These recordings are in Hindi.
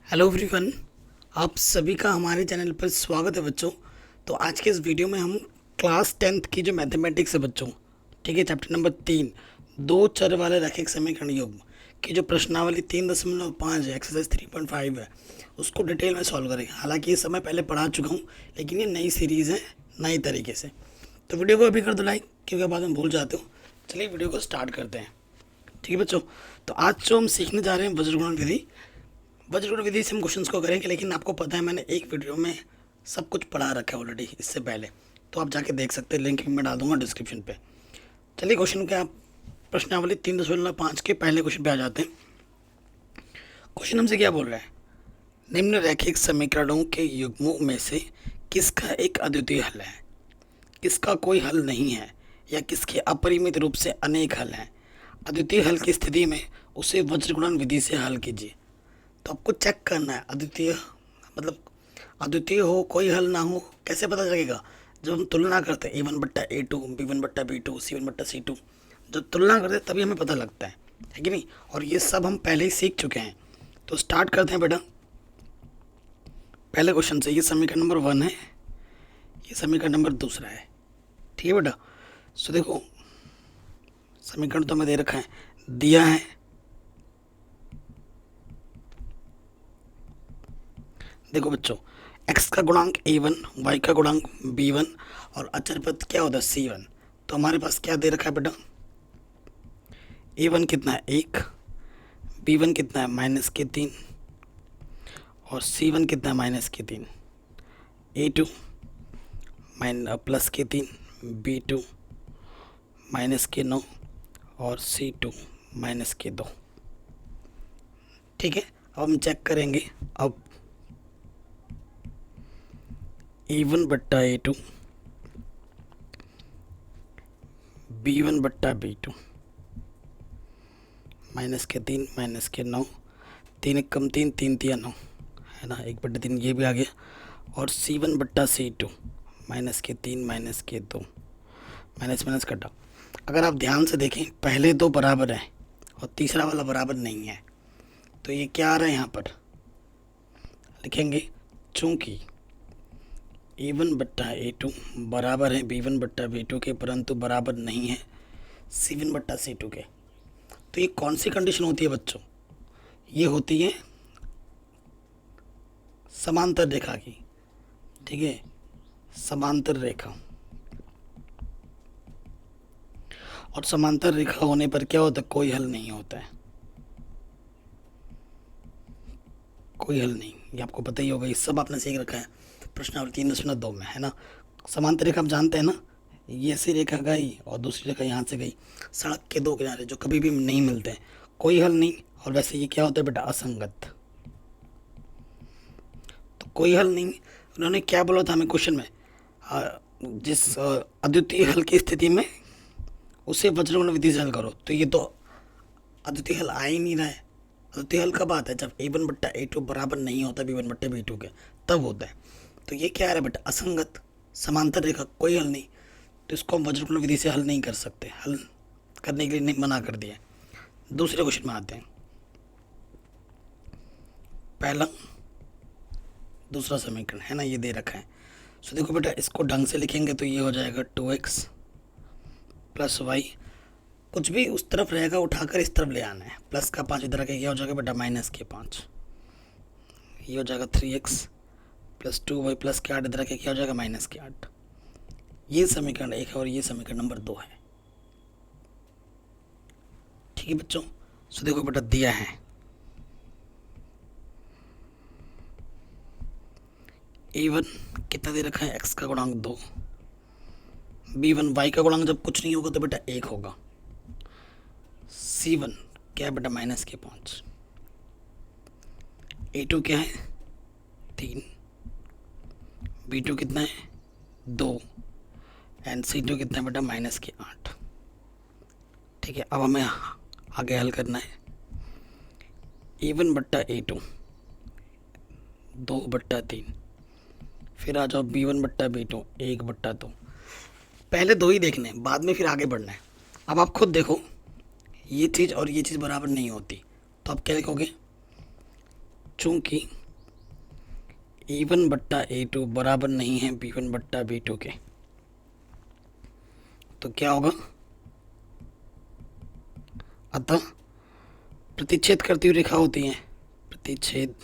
Hello everyone. आप सभी का हमारे चैनल पर स्वागत है बच्चों। तो आज के इस वीडियो में हम क्लास 10th की जो मैथमेटिक्स है बच्चों, ठीक है, चैप्टर नंबर 3, दो चर वाले रैखिक समीकरण युग्म की जो प्रश्नावली 3.5 है, एक्सरसाइज 3.5 है, उसको डिटेल में सॉल्व करेंगे। हालांकि ये समय पहले पढ़ा चुका हूँ, लेकिन ये नई सीरीज़ है, नई तरीके से। तो वीडियो को अभी कर दो लाइक, क्योंकि बाद में भूल जाते हो। चलिए वीडियो को स्टार्ट करते हैं। ठीक है बच्चों, तो आज जो हम सीखने जा रहे हैं वज्रगुणन विधि, वज्रगुण विधि से हम क्वेश्चंस को करेंगे। लेकिन आपको पता है मैंने एक वीडियो में सब कुछ पढ़ा रखा है ऑलरेडी इससे पहले, तो आप जाके देख सकते हैं, लिंक मैं डाल दूंगा डिस्क्रिप्शन पे। चलिए क्वेश्चन के आप प्रश्नावली 3.5 के पहले क्वेश्चन पे आ जाते हैं। क्वेश्चन हमसे क्या बोल रहा है, निम्न रैखिक समीकरणों के युग्मों में से किसका एक अद्वितीय हल है, किसका कोई हल नहीं है, या किसके अपरिमित रूप से अनेक हल हैं। अद्वितीय हल की स्थिति में उसे वज्रगुणन विधि से हल कीजिए। तो आपको चेक करना है अद्वितीय, मतलब अद्वितीय हो, कोई हल ना हो, कैसे पता चलेगा? जब हम तुलना करते हैं A1/A2, B1/B2, C1/C2, जब तुलना करते हैं तभी हमें पता लगता है कि नहीं? और ये सब हम पहले ही सीख चुके हैं। तो स्टार्ट करते हैं बेटा पहले क्वेश्चन से। ये समीकरण नंबर 1 है, ये समीकरण नंबर 2 है। ठीक है बेटा, सो देखो समीकरण तो हमें दे रखा है, दिया है। देखो बच्चों, x का गुणांक a1, y का गुणांक b1 और अचर पद क्या होता है c1। तो हमारे पास क्या दे रखा है बेटा, a1 कितना है 1, b1 कितना है -3 और c1 कितना है -3, a2 +3, b2 -9 और c2 -2। ठीक है, अब हम चेक करेंगे। अब A1/A2, B1/B2, -3 -9, 3 × 3 3 × 9 है ना, 1/3 ये भी आ गया। और C1/C2, -3 -2, माइनस माइनस कटा। अगर आप ध्यान से देखें, पहले दो बराबर हैं और तीसरा वाला बराबर नहीं है, तो ये क्या आ रहा है यहाँ पर लिखेंगे, चूंकि A1/A2 बराबर है B1/B2 के, परंतु बराबर नहीं है C1/C2 के। तो ये कौन सी कंडीशन होती है बच्चों? ये होती है समांतर रेखा की। ठीक है, समांतर रेखा। और समांतर रेखा होने पर क्या होता है, कोई हल नहीं होता है, कोई हल नहीं। ये आपको पता ही होगा, ये सब आपने सीख रखा है प्रश्नावली 3.2 में, है ना। समांतर रेखा आप जानते हैं ना, ये ऐसी रेखा गई और दूसरी रेखा यहाँ से गई, सड़क के दो किनारे जो कभी भी नहीं मिलते हैं, कोई हल नहीं। और वैसे ये क्या होता है बेटा, असंगत। तो कोई हल नहीं। उन्होंने क्या बोला था हमें क्वेश्चन में, जिस अद्वितीय हल की स्थिति में उसे वज्रगुण विधि से हल करो। तो ये तो अद्वितीय हल आ ही नहीं रहा है। अद्वितीय हल कब आता है, जब A1/A2 बराबर नहीं होता B1/B2 के, तब होता है। तो ये क्या आ रहा है बेटा, असंगत, समांतर रेखा, कोई हल नहीं। तो इसको हम वज्रगुण विधि से हल नहीं कर सकते, हल करने के लिए नहीं, मना कर दिया। दूसरे क्वेश्चन में आते हैं। पहला दूसरा समीकरण है ना, ये दे रखा है। सो देखो बेटा, इसको ढंग से लिखेंगे तो ये हो जाएगा 2x + y, कुछ भी उस तरफ रहेगा उठाकर इस तरफ ले आना है। प्लस का 5 इधर आके क्या हो जाएगा बेटा, -5। ये हो जाएगा 3x + 2y + के 8 इधर आके क्या हो जाएगा, -8। ये समीकरण 1 है और ये समीकरण नंबर 2 है। ठीक है बच्चों, सो देखो बेटा, दिया है A1 कितना दे रखा है, x का गुणांक 2, B1 y का गुणांक जब कुछ नहीं होगा तो बेटा 1 होगा, C1 क्या है बेटा, -5, A2 क्या है 3, B2 कितना है 2 एंड C2 कितना है बेटा, -8। ठीक है, अब हमें आगे हल करना है। A1/A2 2/3, फिर आ जाओ B1/B2 1/2। पहले दो ही देखने, बाद में फिर आगे बढ़ना है। अब आप खुद देखो, ये चीज़ और ये चीज़ बराबर नहीं होती, तो आप क्या लिखोगे, चूंकि A1 बट्टा A2 बराबर नहीं है B1 बट्टा B2 के, तो क्या होगा? अतः प्रतिच्छेद करती हुई रेखा होती है, प्रतिच्छेद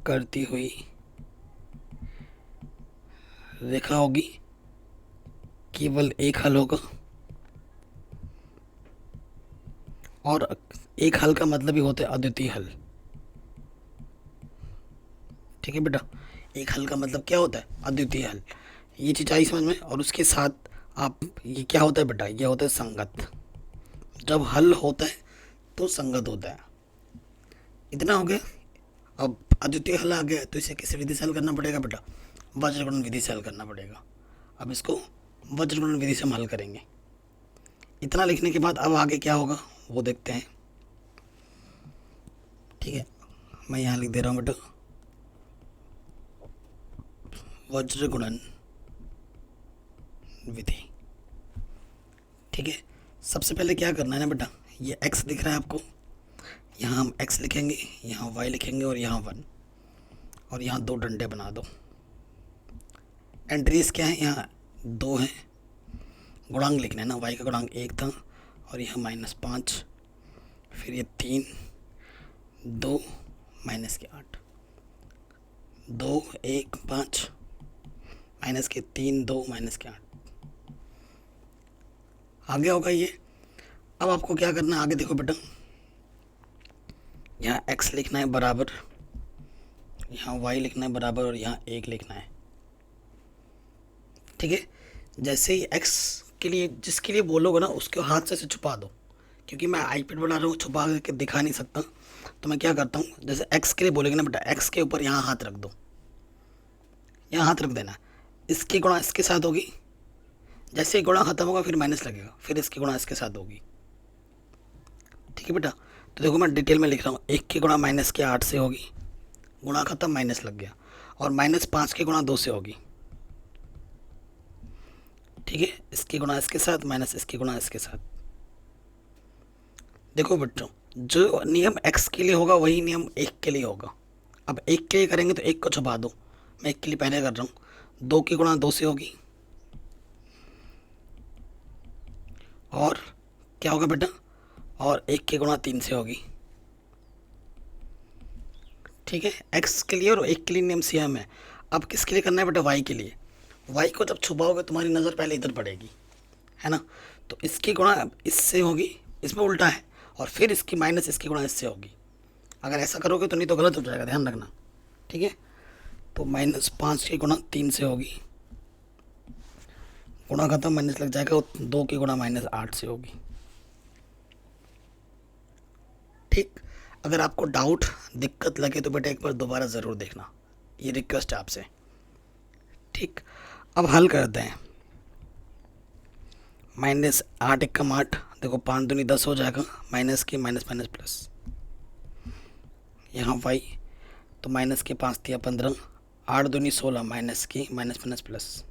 करती हुई रेखा होगी, केवल एक हल होगा, और एक हल का मतलब ही होता है अद्वितीय हल। ठीक है बेटा, एक हल का मतलब क्या होता है? अद्वितीय हल। ये चीज़ आई समझ में। और उसके साथ आप, ये क्या होता है बेटा? ये होता है संगत। जब हल होता है तो संगत होता है। इतना हो गया। अब अद्वितीय हल आ गया तो इसे किस विधि से हल करना पड़ेगा बेटा? वज्रगुणन विधि से हल करना पड़ेगा। अब इसको वज्रगुणन विधि से हम हल करेंगे। इतना लिखने के बाद अब आगे क्या होगा वो देखते हैं। ठीक है, मैं यहाँ लिख दे रहा हूँ बेटा, वज्रगुणन विधि। ठीक है, सबसे पहले क्या करना है ना बेटा, ये x दिख रहा है आपको, यहाँ हम x लिखेंगे, यहाँ y लिखेंगे और यहाँ 1, और यहाँ दो डंडे बना दो। एंट्रीज क्या है? यहाँ 2 है, गुणांक लिखना है ना, y का गुणांक 1 था और यहाँ -5, फिर ये 3, 2 माइनस के 8, 2 1 5 माइनस के 3 2 माइनस के 8 आ गया होगा ये। अब आपको क्या करना है आगे देखो बेटा, यहाँ x लिखना है बराबर, यहाँ y लिखना है बराबर और यहाँ 1 लिखना है। ठीक है, जैसे ही x के लिए जिसके लिए बोलोगे ना उसके हाथ से छुपा दो, क्योंकि मैं आईपैड बना रहा हूँ, छुपा के दिखा नहीं सकता। तो मैं क्या करता हूँ, जैसे x के लिए बोलेंगे ना बेटा, x के ऊपर यहाँ हाथ रख दो, यहाँ हाथ रख देना। इसकी गुणा इसके साथ होगी, जैसे ही गुणा खत्म होगा फिर माइनस लगेगा, फिर इसकी गुणा इसके साथ होगी। ठीक है बेटा, तो देखो मैं डिटेल में लिख रहा हूँ। 1 की गुणा -8 से होगी, गुणा खत्म माइनस लग गया, और -5 की गुणा 2 से होगी। ठीक है, इसकी गुणा इसके साथ माइनस इसकी गुणा इसके साथ। देखो बच्चों, जो नियम x के लिए होगा वही नियम 1 के लिए होगा। अब 1 के लिए करेंगे तो 1 को छुपा दो, मैं 1 के लिए पहले कर रहा हूँ। 2 की गुणा 2 से होगी, और क्या होगा बेटा, और 1 की गुणा 3 से होगी। ठीक है, x के लिए और 1 के लिए नियम सेम है। अब किसके लिए करना है बेटा? y के लिए। y को जब छुपाओगे तुम्हारी नज़र पहले इधर पड़ेगी, है ना, तो इसकी गुणा इससे होगी, इसमें उल्टा है, और फिर इसकी माइनस इसकी गुणा इससे होगी। अगर ऐसा करोगे तो नहीं तो गलत हो जाएगा, ध्यान रखना। ठीक है, तो -5 की गुणा 3 से होगी, गुणा खत्म माइनस लग जाएगा, और 2 की गुणा -8 से होगी। ठीक, अगर आपको डाउट दिक्कत लगे तो बेटा एक बार दोबारा ज़रूर देखना, ये रिक्वेस्ट है आपसे। ठीक, अब हल करते हैं। -8 एकम 8, देखो 5 दूनी 10 हो जाएगा, माइनस की माइनस माइनस प्लस, यहाँ y, तो माइनस के 5 दिया 15, 8 दूनी 16, माइनस की माइनस माइनस प्लस,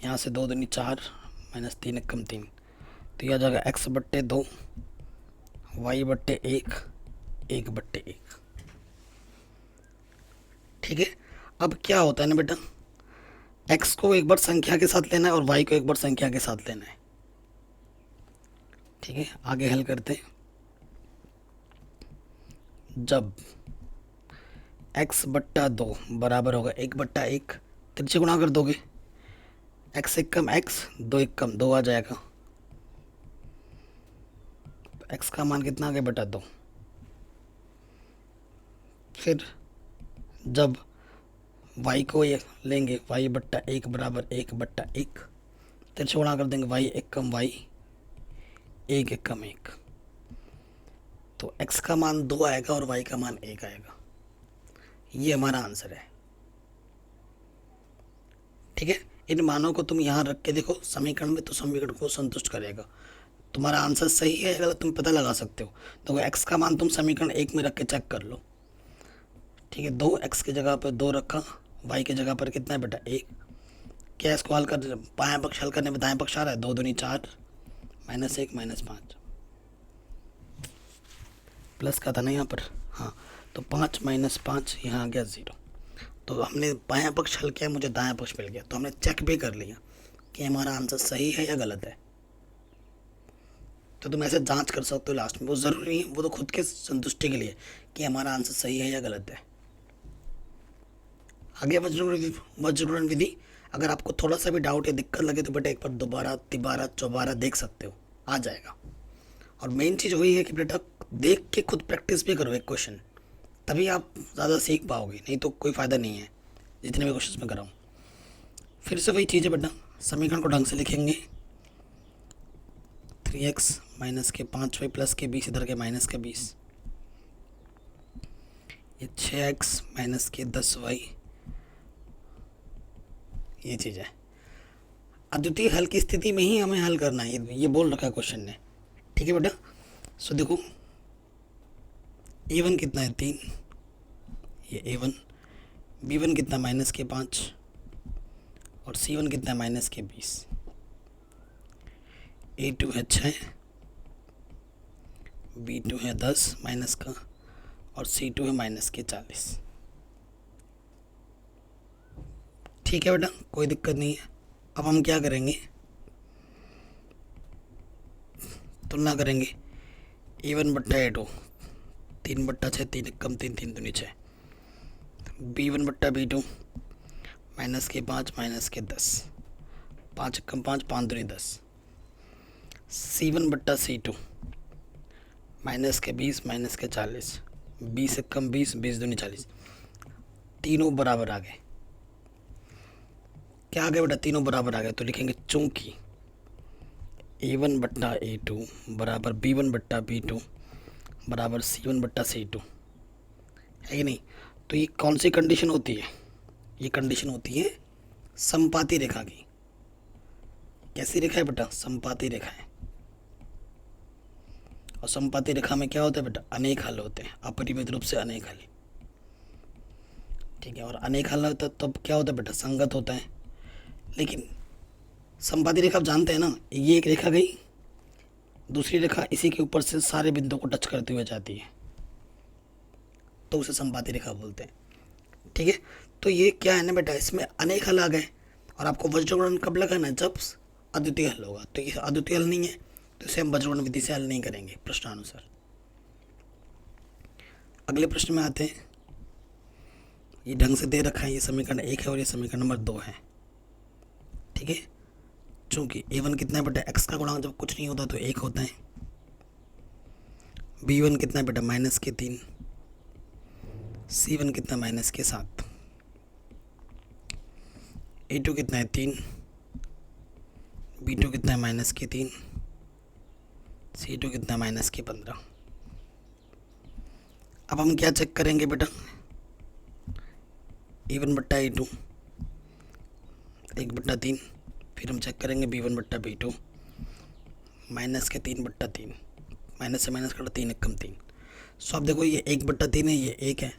यहाँ से 2 दूनी 4, माइनस 3 एकम 3, तो यह आ जाएगा x/2 y/1 1/1। ठीक है, अब क्या होता है ना बेटा, x को एक बार संख्या के साथ लेना है और y को एक बार संख्या के साथ लेना है। ठीक है, आगे हल करते हैं। जब x/2 बराबर होगा 1/1, तिरछे गुणा कर दोगे, x एकम x, 2 एकम 2 आ जाएगा, x का मान कितना आ गया बेटा? 2। फिर जब y को ये लेंगे, y/1 बराबर 1/1, तिरछे गुणा कर देंगे, y एकम y, 1 एकम 1, तो x का मान 2 आएगा और y का मान 1 आएगा। ये हमारा आंसर है। ठीक है, इन मानों को तुम यहाँ रख के देखो समीकरण में, तो समीकरण को संतुष्ट करेगा। तुम्हारा आंसर सही है गलत तुम पता लगा सकते हो। तो x का मान तुम समीकरण 1 में रख के चेक कर लो। ठीक है, 2x की जगह पर 2 रखा, y की जगह पर कितना है बेटा? 1। क्या इसको हल कर, बायां पक्ष हल करने में दाएं पक्ष आ रहा है, 2 दूनी 4, -1 -5। प्लस का था ना यहाँ पर, हाँ, तो 5 माइनस 5 यहाँ आ गया 0। तो हमने बायां पक्ष हल किया, मुझे दायां पक्ष मिल गया, तो हमने चेक भी कर लिया कि हमारा आंसर सही है या गलत है। तो तुम ऐसे जांच कर सकते हो लास्ट में, वो ज़रूरी नहीं, वो तो खुद के संतुष्टि के लिए कि हमारा आंसर सही है या गलत है। आगे वज्रग्रहण विधि, अगर आपको थोड़ा सा भी डाउट या दिक्कत लगे तो बेटा एक बार दोबारा तिबारा चौबारा देख सकते हो, आ जाएगा। और मेन चीज़ वही है कि बेटा देख के खुद प्रैक्टिस भी करो एक क्वेश्चन, तभी आप ज़्यादा सीख पाओगे, नहीं तो कोई फ़ायदा नहीं है जितने भी क्वेश्चन में कराऊँ। फिर से वही चीज़ है बेटा, समीकरण को ढंग से लिखेंगे। 3x माइनस के 5y प्लस के 20 इधर के माइनस के 20, ये 6x माइनस के 10y, ये चीज़ है। अद्वितीय हल की स्थिति में ही हमें हल करना है, ये बोल रखा है क्वेश्चन ने, ठीक है बेटा। सो देखो a1 कितना है 3, ये a1, b1 कितना माइनस के 5 और c1 कितना है माइनस के 20, a2 है 6, b2 है 10 माइनस का और c2 है माइनस के 40। ठीक है बेटा, कोई दिक्कत नहीं है। अब हम क्या करेंगे, तुलना करेंगे a1 बट्टा a2, 3 बट्टा 6, 3 कम 3, 3 दूनी 6, b1 बट्टा b2 माइनस के 5 माइनस के 10, 5 कम 5, 5 दूनी 10, c1 बट्टा c2 माइनस के 20 माइनस के 40, 20 कम 20, 20 दूनी 40, तीनों बराबर आ गए। क्या आ गया बेटा, तीनों बराबर आ गए, तो लिखेंगे चूंकि a1 बट्टा a2 बराबर b1 बट्टा b2 बराबर c1 बट्टा c2, है कि नहीं। तो ये कौन सी कंडीशन होती है, ये कंडीशन होती है समपाती रेखा की। कैसी रेखा है बेटा, समपाती रेखा है। और समपाती रेखा में क्या होता है बेटा, अनेक हल होते हैं, अपरिमित रूप से अनेक हल, ठीक है। और अनेक हल होता है तब क्या होता है बेटा, संगत होता है। लेकिन समपाती रेखा आप जानते हैं ना, ये एक रेखा गई, दूसरी रेखा इसी के ऊपर से सारे बिंदुओं को टच करते हुए जाती है, तो उसे समपाती रेखा बोलते हैं, ठीक है। तो ये क्या है ना बेटा, इसमें अनेक हल आ गए और आपको वज्रग्रहण कब लगाना है, जब अद्वितीय हल होगा। तो ये अद्वितीय हल नहीं है, तो इसे हम वज्रग्रहण विधि से हल नहीं करेंगे प्रश्नानुसार। अगले प्रश्न में आते हैं। ये ढंग से दे रखा है, ये समीकरण 1 है और ये समीकरण नंबर 2 है, ठीक है। चूंकि a1 कितना है बेटा, x का गुणांक जब कुछ नहीं होता तो 1 होता है, b1 कितना है बेटा माइनस के 3, c1 कितना माइनस के 7, a2 कितना है 3, b2 कितना है माइनस के 3, c2 कितना माइनस के 15। अब हम क्या चेक करेंगे बेटा, a1 बट्टा a2 1 बट्टा 3, फिर हम चेक करेंगे b1 बट्टा b2 माइनस के 3 बट्टा 3, माइनस से माइनस कटा 3 कम 3। सो अब देखो ये 1 बट्टा 3 है, ये 1 है,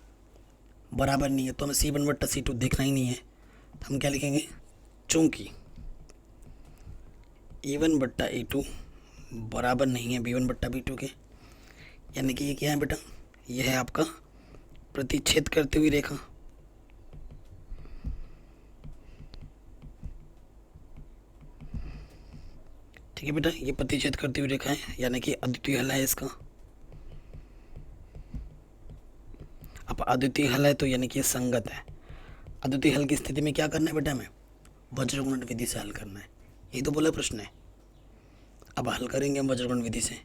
बराबर नहीं है, तो हमें c1 बट्टा c2 देखना ही नहीं है। तो हम क्या लिखेंगे, चूँकि a1 बट्टा a2 बराबर नहीं है b1 बट्टा b2 के, यानी कि ये क्या है बेटा, यह है आपका प्रतिच्छेद करती हुई रेखा। ठीक है बेटा, ये प्रतिच्छेद करती हुई रेखा है, यानी कि अद्वितीय हल है इसका। अब अद्वितीय हल है तो यानी कि ये संगत है। अद्वितीय हल की स्थिति में क्या करना है बेटा, हमें वज्रगुणन विधि से हल करना है, यही तो बोला प्रश्न है। अब हल करेंगे हम वज्रगुणन विधि से।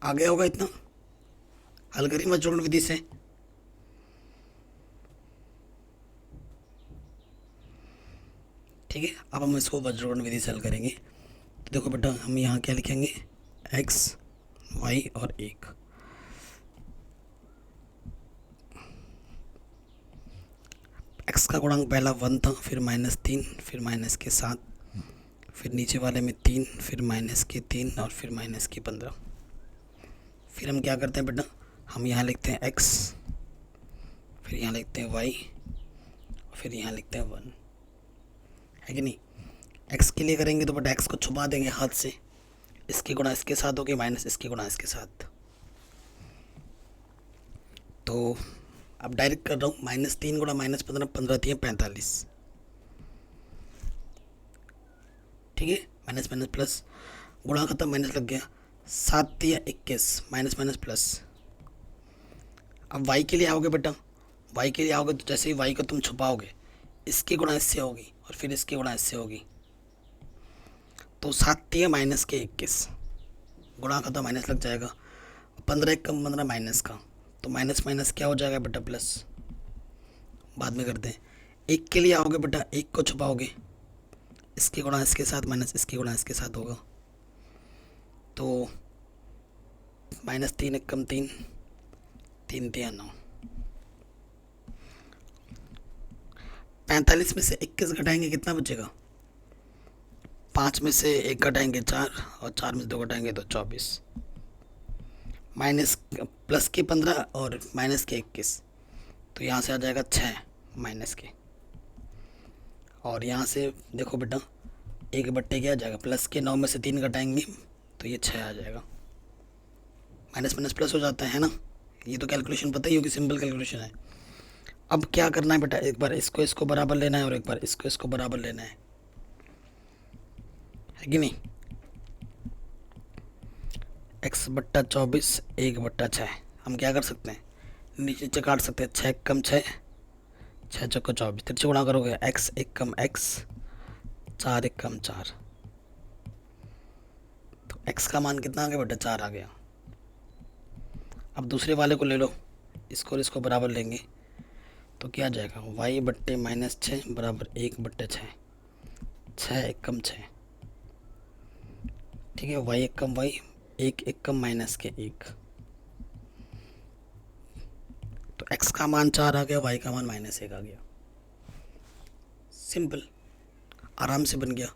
आ गया होगा इतना, हल करेंगे वज्रगुणन विधि से। ठीक है, अब हम इसको वज्रगुणन विधि से हल करेंगे। तो देखो बेटा, हम यहाँ क्या लिखेंगे, x, y और 1। x का गुणांक पहला 1 था, फिर -3, फिर माइनस के 7, फिर नीचे वाले में 3, फिर माइनस के 3 और फिर माइनस के 15। फिर हम क्या करते हैं बेटा, हम यहाँ लिखते हैं x, फिर यहाँ लिखते हैं y, फिर यहाँ लिखते हैं 1, है कि नहीं। x के लिए करेंगे तो बेटा x को छुपा देंगे हाथ से, इसकी गुणा इसके साथ होगी माइनस इसकी गुणा इसके साथ। तो अब डायरेक्ट कर रहा हूँ, -3 गुणा -15, 15 3 45। ठीक है, माइनस माइनस प्लस, गुणा खत्म माइनस लग गया, 7 3 21, माइनस माइनस प्लस। अब y के लिए आओगे बेटा, y के लिए आओगे तो जैसे ही y को तुम छुपाओगे, इसकी गुणा इससे होगी और फिर इसकी गुणा इससे होगी, तो 7 3 -21, गुणा खत्म माइनस लग जाएगा, 15 1 कम 15 माइनस का, तो माइनस माइनस क्या हो जाएगा बेटा प्लस, बाद में करते हैं। एक के लिए आओगे बेटा, एक को छुपाओगे, इसकी गुणा इसके साथ माइनस इसकी गुणा इसके साथ होगा, तो -3 1 कम 3, 3 3 9, 45 में से 21 घटाएंगे कितना बचेगा, 5 में से 1 घटाएंगे 4 और 4 में से 2 घटाएंगे तो 24, माइनस प्लस के 15 और माइनस के 21, तो यहाँ से आ जाएगा 6 माइनस के, और यहाँ से देखो बेटा 1/, क्या आ जाएगा, प्लस के 9 में से 3 घटाएंगे तो ये 6 आ जाएगा, माइनस माइनस प्लस हो जाता है ना। ये तो कैलकुलेशन पता ही होगी, सिंपल कैलकुलेशन है। अब क्या करना है बेटा, एक बार इसको इसको बराबर लेना है और एक बार इसको इसको बराबर लेना है कि नहीं। x/24 1/6, हम क्या कर सकते हैं, नीचे नीचे काट सकते हैं, 6 कम 6, 6 चौको 24, तिरछे गुणा करोगे x 1 कम x, 4 1 कम 4, तो x का मान कितना आ गया बेटा, 4 आ गया। अब दूसरे वाले को ले लो, इसको और इसको बराबर लेंगे तो क्या आ जाएगा, y/-6 बराबर 1/6, 6 1 कम 6, ठीक है, y 1 कम y, 1 1 कम माइनस के 1, तो x का मान 4 आ गया, y का मान -1 आ गया। सिंपल, आराम से बन गया,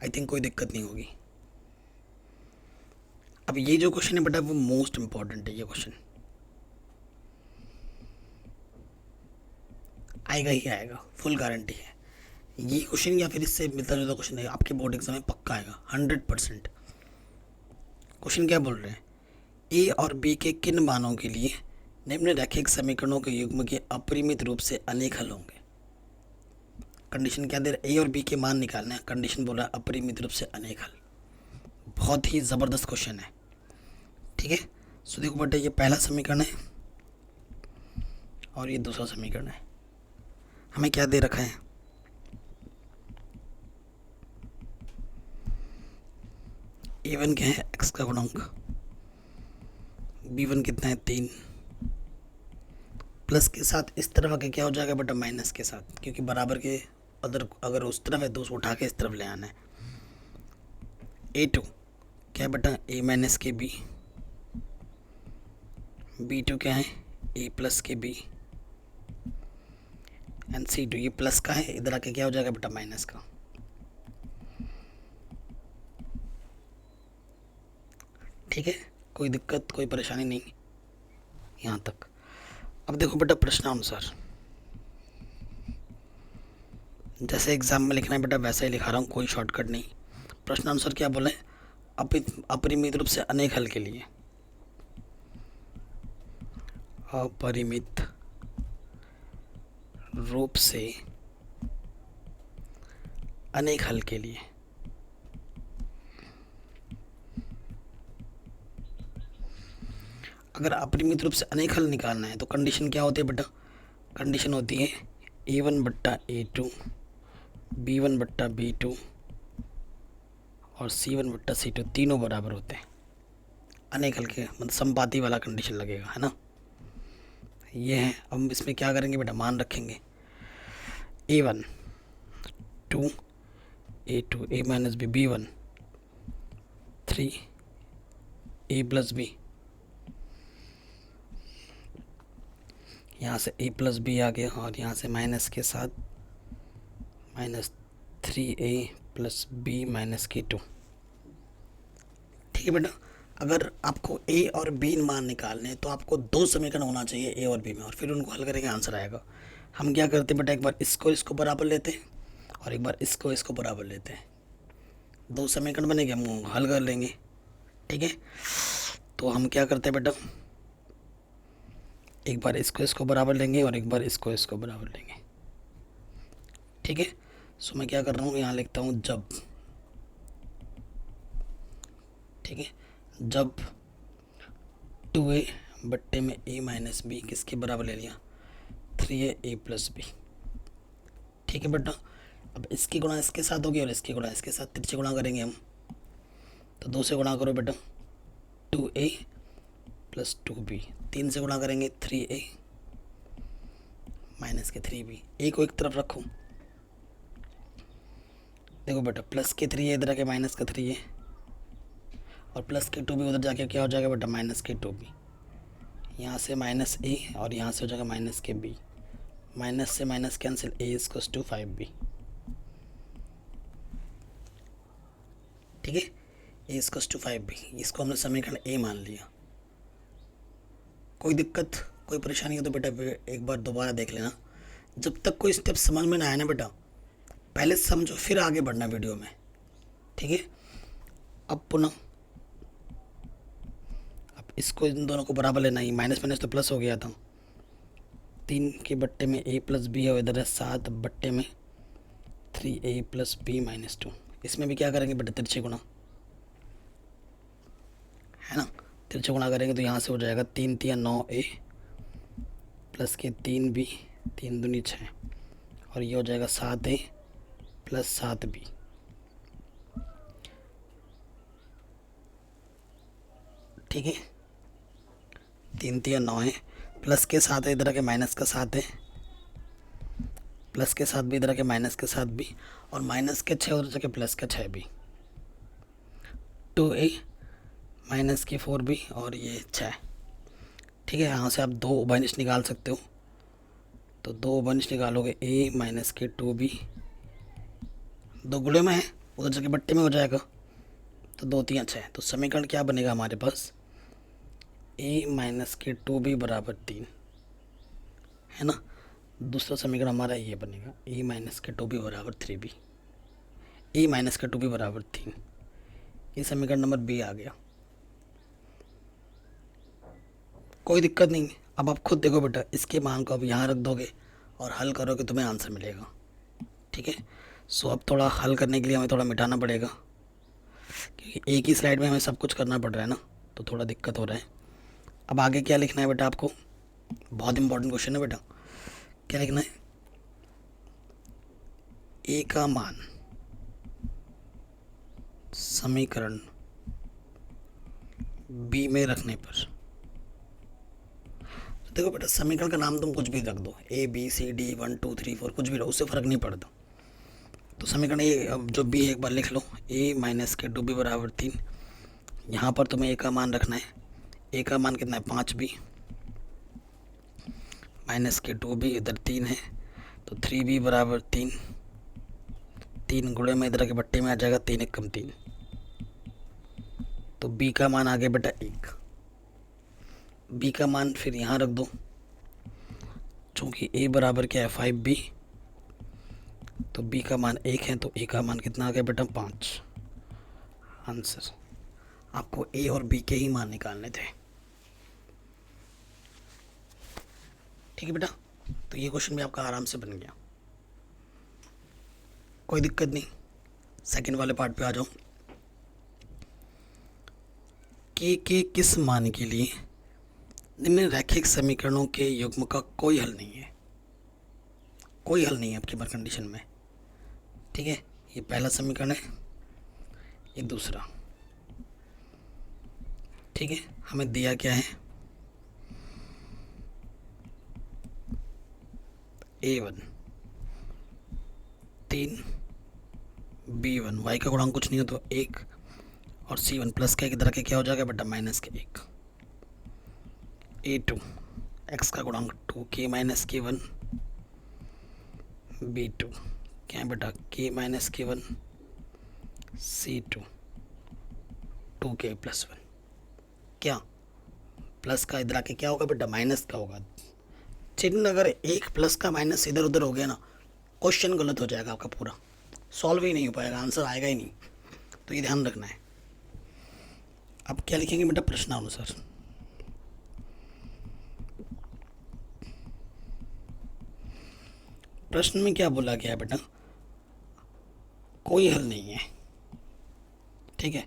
आई थिंक कोई दिक्कत नहीं होगी। अब ये जो क्वेश्चन है बेटा वो मोस्ट इंपॉर्टेंट है, ये क्वेश्चन आएगा ही आएगा, फुल गारंटी है। ये क्वेश्चन या फिर इससे मिलता जुलता क्वेश्चन है आपके बोर्ड एग्जाम में पक्का आएगा 100%। क्वेश्चन क्या बोल रहे हैं, ए और बी के किन मानों के लिए निम्नलिखित समीकरणों के युग्म के अपरिमित रूप से अनेक हल होंगे। कंडीशन क्या दे रहा है, ए और बी के मान निकालना है, कंडीशन बोल रहा है अपरिमित रूप से अनेक हल। बहुत ही ज़बरदस्त क्वेश्चन है, ठीक है। सो देखो बेटा, ये पहला समीकरण है और ये दूसरा समीकरण है। हमें क्या दे रखा है, a1 क्या है, x का गुणांक, b1 कितना है 3, प्लस के साथ इस तरफ आके क्या हो जाएगा बेटा, माइनस के साथ, क्योंकि बराबर के अगर उस तरफ है तो उसको उठा के इस तरफ ले आना है। a2 क्या है बेटा, a माइनस के b, b2 क्या है, a प्लस के b, एंड c2 ये प्लस का है, इधर आके क्या हो जाएगा बेटा, माइनस का। ठीक है, कोई दिक्कत कोई परेशानी नहीं यहाँ तक। अब देखो बेटा, प्रश्नानुसार जैसे एग्जाम में लिखना है बेटा वैसा ही लिखा रहा हूँ, कोई शॉर्टकट नहीं। प्रश्नानुसार क्या बोले, अपरिमित रूप से अनेक हल के लिए, अपरिमित रूप से अनेक हल के लिए। अगर अपरिमित रूप से अनेक हल निकालना है तो कंडीशन क्या होती है बेटा, कंडीशन होती है a1/a2, b1/b2 और c1/c2 तीनों बराबर होते हैं। अनेक हल के मतलब संपाती वाला कंडीशन लगेगा, है ना। ये है, अब इसमें क्या करेंगे बेटा, मान रखेंगे a1 2, a2 a minus b, b1 3 a plus b, यहाँ से a प्लस बी आ गया और यहाँ से माइनस के साथ -3a प्लस बी माइनस के 2। ठीक है बेटा, अगर आपको a और b मान निकालने हैं तो आपको दो समीकरण होना चाहिए a और b में, और फिर उनको हल करेंगे आंसर आएगा। हम क्या करते हैं बेटा, एक बार इसको इसको बराबर लेते हैं और एक बार इसको इसको बराबर लेते हैं। दो समीकरण बनेंगे, हम हल कर लेंगे। ठीक है, तो हम क्या करते हैं बेटा, एक बार इसको बराबर लेंगे और एक बार इसको बराबर लेंगे। ठीक है, सो मैं क्या कर रहा हूँ, यहाँ लिखता हूँ जब, ठीक है, जब 2a बट्टे में a माइनस बी किसके बराबर ले लिया, 3a प्लस बी। ठीक है बेटा, अब इसकी गुणा इसके साथ होगी और इसकी गुणा इसके साथ, तिरछे गुणा करेंगे हम, तो 2 से गुणा करो बेटा, 2a प्लस 2b, 3 से गुणा करेंगे 3a माइनस के 3b, a को एक तरफ रखो। देखो बेटा, प्लस के 3a इधर आके माइनस का 3a, और प्लस के 2b उधर जाके क्या हो जाएगा बेटा, माइनस के 2b। यहाँ से माइनस a और यहाँ से हो जाएगा माइनस के b, माइनस से minus cancel, a equals to 5b। ठीक है, a इक्वल्स टू 5b, इसको हमने समीकरण a मान लिया। कोई दिक्कत, कोई परेशानी हो तो बेटा एक बार दोबारा देख लेना। जब तक कोई स्टेप समझ में ना आए ना बेटा, पहले समझो फिर आगे बढ़ना वीडियो में। ठीक है, अब पुनः अब इसको इन दोनों को बराबर लेना ही, माइनस माइनस तो प्लस हो गया था, 3 के बट्टे में a प्लस बी है, इधर है 7 बट्टे में 3a प्लस बी माइनस 2। इसमें भी क्या करेंगे बेटा, तिरछे गुणा, है ना, तिरछे गुणा करेंगे तो यहाँ से हो जाएगा 3 3 9a प्लस के 3b, 3 दूनी 6, और ये हो जाएगा 7a प्लस 7b। ठीक है, 3 3 9 है, प्लस के 7 है, इधर के माइनस का 7 है, प्लस के 7 भी इधर के माइनस के 7 भी, और माइनस के 6 उधर जाके प्लस का 6 भी, 2a माइनस के 4b और ये 6। ठीक है, यहाँ से आप 2 उभयनिष्ठ निकाल सकते हो, तो 2 उभयनिष्ठ निकालोगे, a माइनस के 2b, 2 गुणे में है, उधर जाके बट्टे में हो जाएगा, तो 2 3 6। तो समीकरण क्या बनेगा हमारे पास, a माइनस के 2b बराबर 3, है ना। दूसरा समीकरण हमारा ये बनेगा, a माइनस के 2b बराबर 3b, a माइनस के 2b बराबर 3। ये समीकरण नंबर b आ गया। कोई दिक्कत नहीं, अब आप खुद देखो बेटा, इसके मान को अब यहाँ रख दोगे और हल करोगे, तुम्हें आंसर मिलेगा। ठीक है, सो अब थोड़ा हल करने के लिए हमें थोड़ा मिटाना पड़ेगा, क्योंकि एक ही स्लाइड में हमें सब कुछ करना पड़ रहा है ना, तो थोड़ा दिक्कत हो रहा है। अब आगे क्या लिखना है बेटा आपको, बहुत इंपॉर्टेंट क्वेश्चन है बेटा, क्या लिखना है, ए का मान समीकरण बी में रखने पर, तो देखो बेटा समीकरण का नाम तुम कुछ भी रख दो, ए बी सी डी 1 2 3 4 कुछ भी रहो, उससे फ़र्क नहीं पड़ता। तो समीकरण ए अब जो बी एक बार लिख लो, a माइनस के 2b बराबर 3। यहाँ पर तुम्हें a का मान रखना है, a का मान कितना है 5b, माइनस के 2b इधर 3 है, तो 3b बराबर 3, 3 गुणे में इधर के बट्टे में आ जाएगा, 3 1 कम 3, तो b का मान आ गया बेटा 1। b का मान फिर यहाँ रख दो, चूँकि a बराबर क्या है 5b, तो b का मान 1 है, तो a का मान कितना आ गया बेटा 5। आंसर आपको a और b के ही मान निकालने थे। ठीक है बेटा, तो ये क्वेश्चन भी आपका आराम से बन गया, कोई दिक्कत नहीं। सेकंड वाले पार्ट पे आ जाओ, के किस मान के लिए निम्न रैखिक समीकरणों के युग्म का कोई हल नहीं है, कोई हल नहीं है आपकी बार कंडीशन में। ठीक है, ये पहला समीकरण है, ये दूसरा। ठीक है, हमें दिया क्या है, a1 3 b1, y का गुणांक कुछ नहीं हो तो 1, और c1 प्लस का 1 इधर के क्या हो जाएगा बेटा माइनस के 1, a2 x का गुणांक 2 k माइनस के 1, b2 क्या है बेटा k माइनस के 1, c2 2k प्लस 1। क्या प्लस का इधर आके क्या होगा बेटा माइनस का होगा, चिन्ह अगर एक प्लस का माइनस इधर उधर हो गया ना, क्वेश्चन गलत हो जाएगा आपका, पूरा सॉल्व ही नहीं हो पाएगा, आंसर आएगा ही नहीं। तो ये ध्यान रखना है। अब क्या लिखेंगे बेटा, प्रश्नानुसार। प्रश्न में क्या बोला गया है बेटा, कोई हल नहीं है, ठीक है,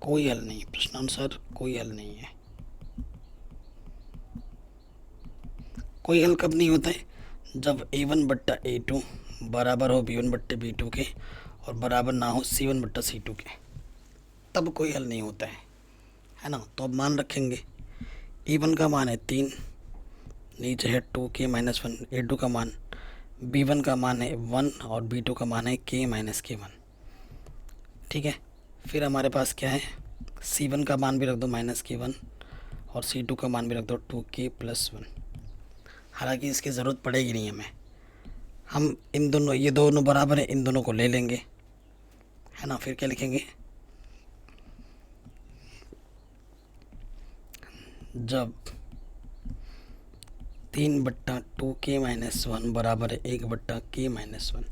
कोई हल नहीं, प्रश्नानुसार कोई हल नहीं है। कोई हल कब नहीं होता है, जब A1/A2 बराबर हो B1/B2 के और बराबर ना हो C1/C2 के, तब कोई हल नहीं होता है ना। तो अब मान रखेंगे, A1 का मान है 3, नीचे है 2k-1, A2 का मान, B1 का मान है 1 और B2 का मान है k-1, ठीक है। फिर हमारे पास क्या है, C1 का मान भी रख दो -k1 और C2 का मान भी रख दो 2k+1। हालांकि इसकी ज़रूरत पड़ेगी नहीं हमें, हम इन दोनों, ये दोनों बराबर है, इन दोनों को ले लेंगे, है ना। फिर क्या लिखेंगे, जब 3/2k-1 बराबर है 1/k-1,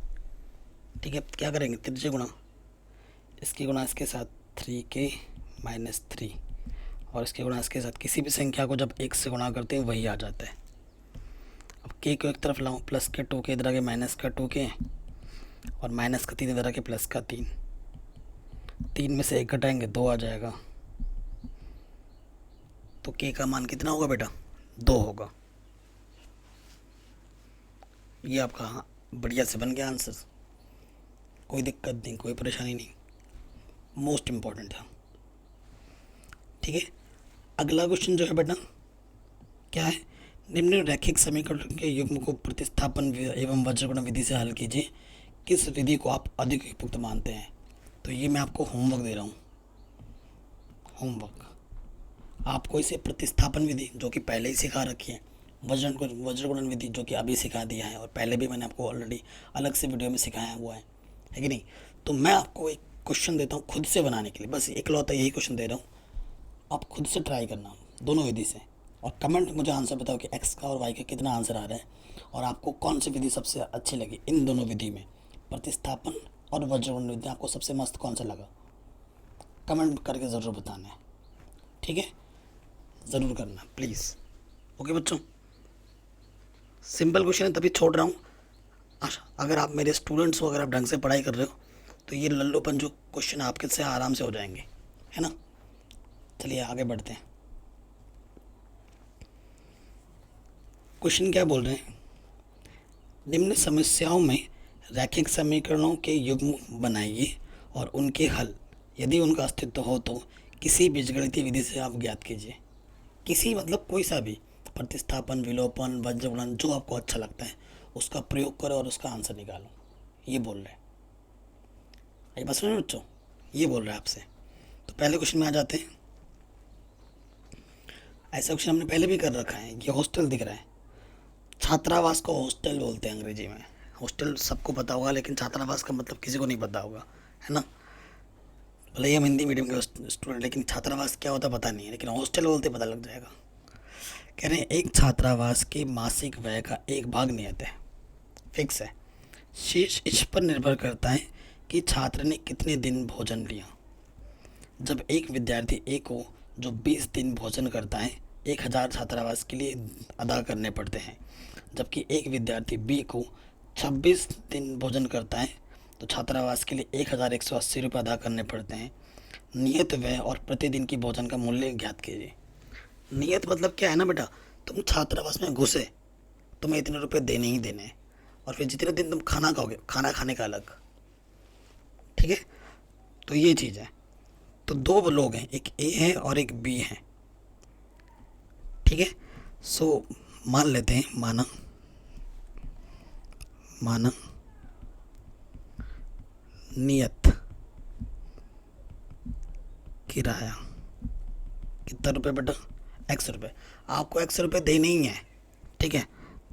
ठीक है। क्या करेंगे, त्रिज्य गुणा, इसकी गुणा इसके साथ 3k-3 और इसके गुणा इसके साथ, किसी भी संख्या को जब 1 से गुणा करते हैं वही आ जाता है। अब k को एक तरफ लाऊं, प्लस के 2k इधर आके माइनस का 2k और माइनस का 3 इधर आके प्लस का 3, 3 में से 1 घटाएंगे 2 आ जाएगा। तो k का मान कितना होगा बेटा, 2 होगा। ये आपका बढ़िया से बन गया आंसर, कोई दिक्कत नहीं, कोई परेशानी नहीं, मोस्ट इम्पॉर्टेंट है, ठीक है। अगला क्वेश्चन जो है बेटा क्या है, निम्न रैखिक समीकरण के युग्म को प्रतिस्थापन एवं वज्रगुण विधि से हल कीजिए, किस विधि को आप अधिक उपयुक्त मानते हैं। तो ये मैं आपको होमवर्क दे रहा हूँ, होमवर्क आपको इसे प्रतिस्थापन विधि जो कि पहले ही सिखा रखी है, वज्रगुणन विधि जो कि अभी सिखा दिया है और पहले भी मैंने आपको ऑलरेडी अलग से वीडियो में सिखाया हुआ है कि नहीं। तो मैं आपको एक क्वेश्चन देता हूँ खुद से बनाने के लिए, बस इकलौता यही क्वेश्चन दे रहा हूँ, आप खुद से ट्राई करना दोनों विधि से, और कमेंट मुझे आंसर बताओ कि एक्स का और वाई का कितना आंसर आ रहा है और आपको कौन सी विधि सबसे अच्छी लगी इन दोनों विधि में, प्रतिस्थापन और वज्रगुणन विधि आपको सबसे मस्त कौन सा लगा, कमेंट करके ज़रूर बताना है, ठीक है, ज़रूर करना प्लीज़। ओके बच्चों, सिंपल क्वेश्चन है तभी छोड़ रहा हूँ। अगर आप मेरे स्टूडेंट्स हो, अगर आप ढंग से पढ़ाई कर रहे हो तो ये लल्लोपन जो क्वेश्चन आपके से आराम से हो जाएंगे, है ना। चलिए आगे बढ़ते हैं। क्वेश्चन क्या बोल रहे हैं, निम्न समस्याओं में रैखिक समीकरणों के युग्म बनाइए और उनके हल यदि उनका अस्तित्व हो तो किसी बीजगणितीय विधि से आप ज्ञात कीजिए। किसी मतलब कोई सा भी, प्रतिस्थापन, विलोपन, वज्रगुणन, जो आपको अच्छा लगता है उसका प्रयोग करो और उसका आंसर निकालो, ये बोल रहे हैं। ये बस में बच्चों ये बोल रहे हैं आपसे। तो पहले क्वेश्चन में आ जाते हैं। ऐसा क्वेश्चन हमने पहले भी कर रखा है, ये हॉस्टल दिख रहा है, छात्रावास को हॉस्टल बोलते हैं अंग्रेजी में। हॉस्टल सबको पता होगा लेकिन छात्रावास का मतलब किसी को नहीं पता होगा, है ना। भले ही हम हिंदी मीडियम के स्टूडेंट, लेकिन छात्रावास क्या होता पता नहीं है, लेकिन हॉस्टल बोलते पता लग जाएगा। कह रहे हैं एक छात्रावास के मासिक व्यय का एक भाग नियत है, फिक्स है, शेष इस पर निर्भर करता है कि छात्र ने कितने दिन भोजन लिया। जब एक विद्यार्थी ए को जो 20 दिन भोजन करता है 1000 छात्रावास के लिए अदा करने पड़ते हैं, जबकि एक विद्यार्थी बी को 26 दिन भोजन करता है तो छात्रावास के लिए 1180 रुपये अदा करने पड़ते हैं। नियत व्यय और प्रतिदिन की भोजन का मूल्य ज्ञात कीजिए। नियत मतलब क्या है ना बेटा, तुम छात्रावास में घुसे तुम्हें इतने रुपए देने ही देने हैं, और फिर जितने दिन तुम खाना खाओगे खाना खाने का अलग, ठीक है। तो ये चीज़ है। तो दो लोग हैं, एक ए है और एक बी है, ठीक है। सो मान लेते हैं, माना नियत किराया कितना रुपये बेटा, x रुपये, आपको x रुपये देने ही है, ठीक है।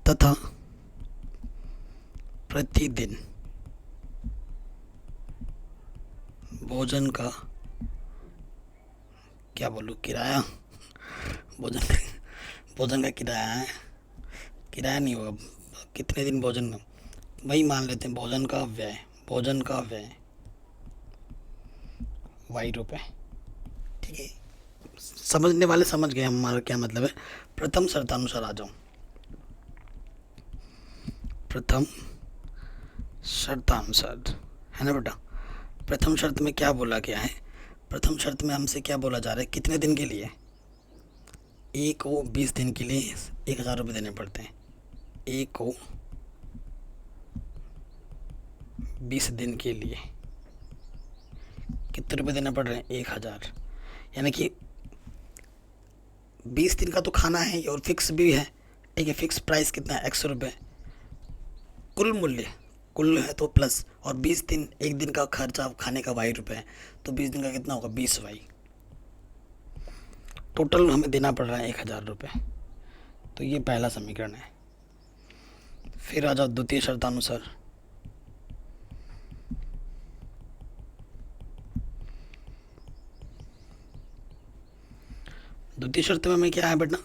तथा प्रतिदिन भोजन का क्या बोलूँ, किराया, भोजन का किराया है, किराया नहीं होगा, कितने दिन भोजन, वही मान लेते हैं भोजन का व्यय वाई रुपए। ठीक है, समझने वाले समझ गए हमारा क्या मतलब है। प्रथम शर्तानुसार आ जाओ। प्रथम शर्तानुसार है ना बेटा। प्रथम शर्त में क्या बोला गया है? प्रथम शर्त में हमसे क्या बोला जा रहा है? कितने दिन के लिए? ए को 20 दिन के लिए 1000 रुपये देने पड़ते हैं। ए को 20 दिन के लिए कितने रुपये देने पड़ रहे हैं? 1000। यानी कि 20 दिन का तो खाना है और फिक्स भी है। ठीक है, फिक्स प्राइस कितना है? 100 रुपये। कुल मूल्य, कुल है तो प्लस, और 20 दिन, एक दिन का खर्चा खाने का वाई रुपये है, तो 20 दिन का कितना होगा? 20 वाई। टोटल हमें देना पड़ रहा है 1000 रुपये। तो ये पहला समीकरण है। फिर आ जाओ द्वितीय शर्तानुसार। द्वितीय शर्त में हमें क्या है बेटा?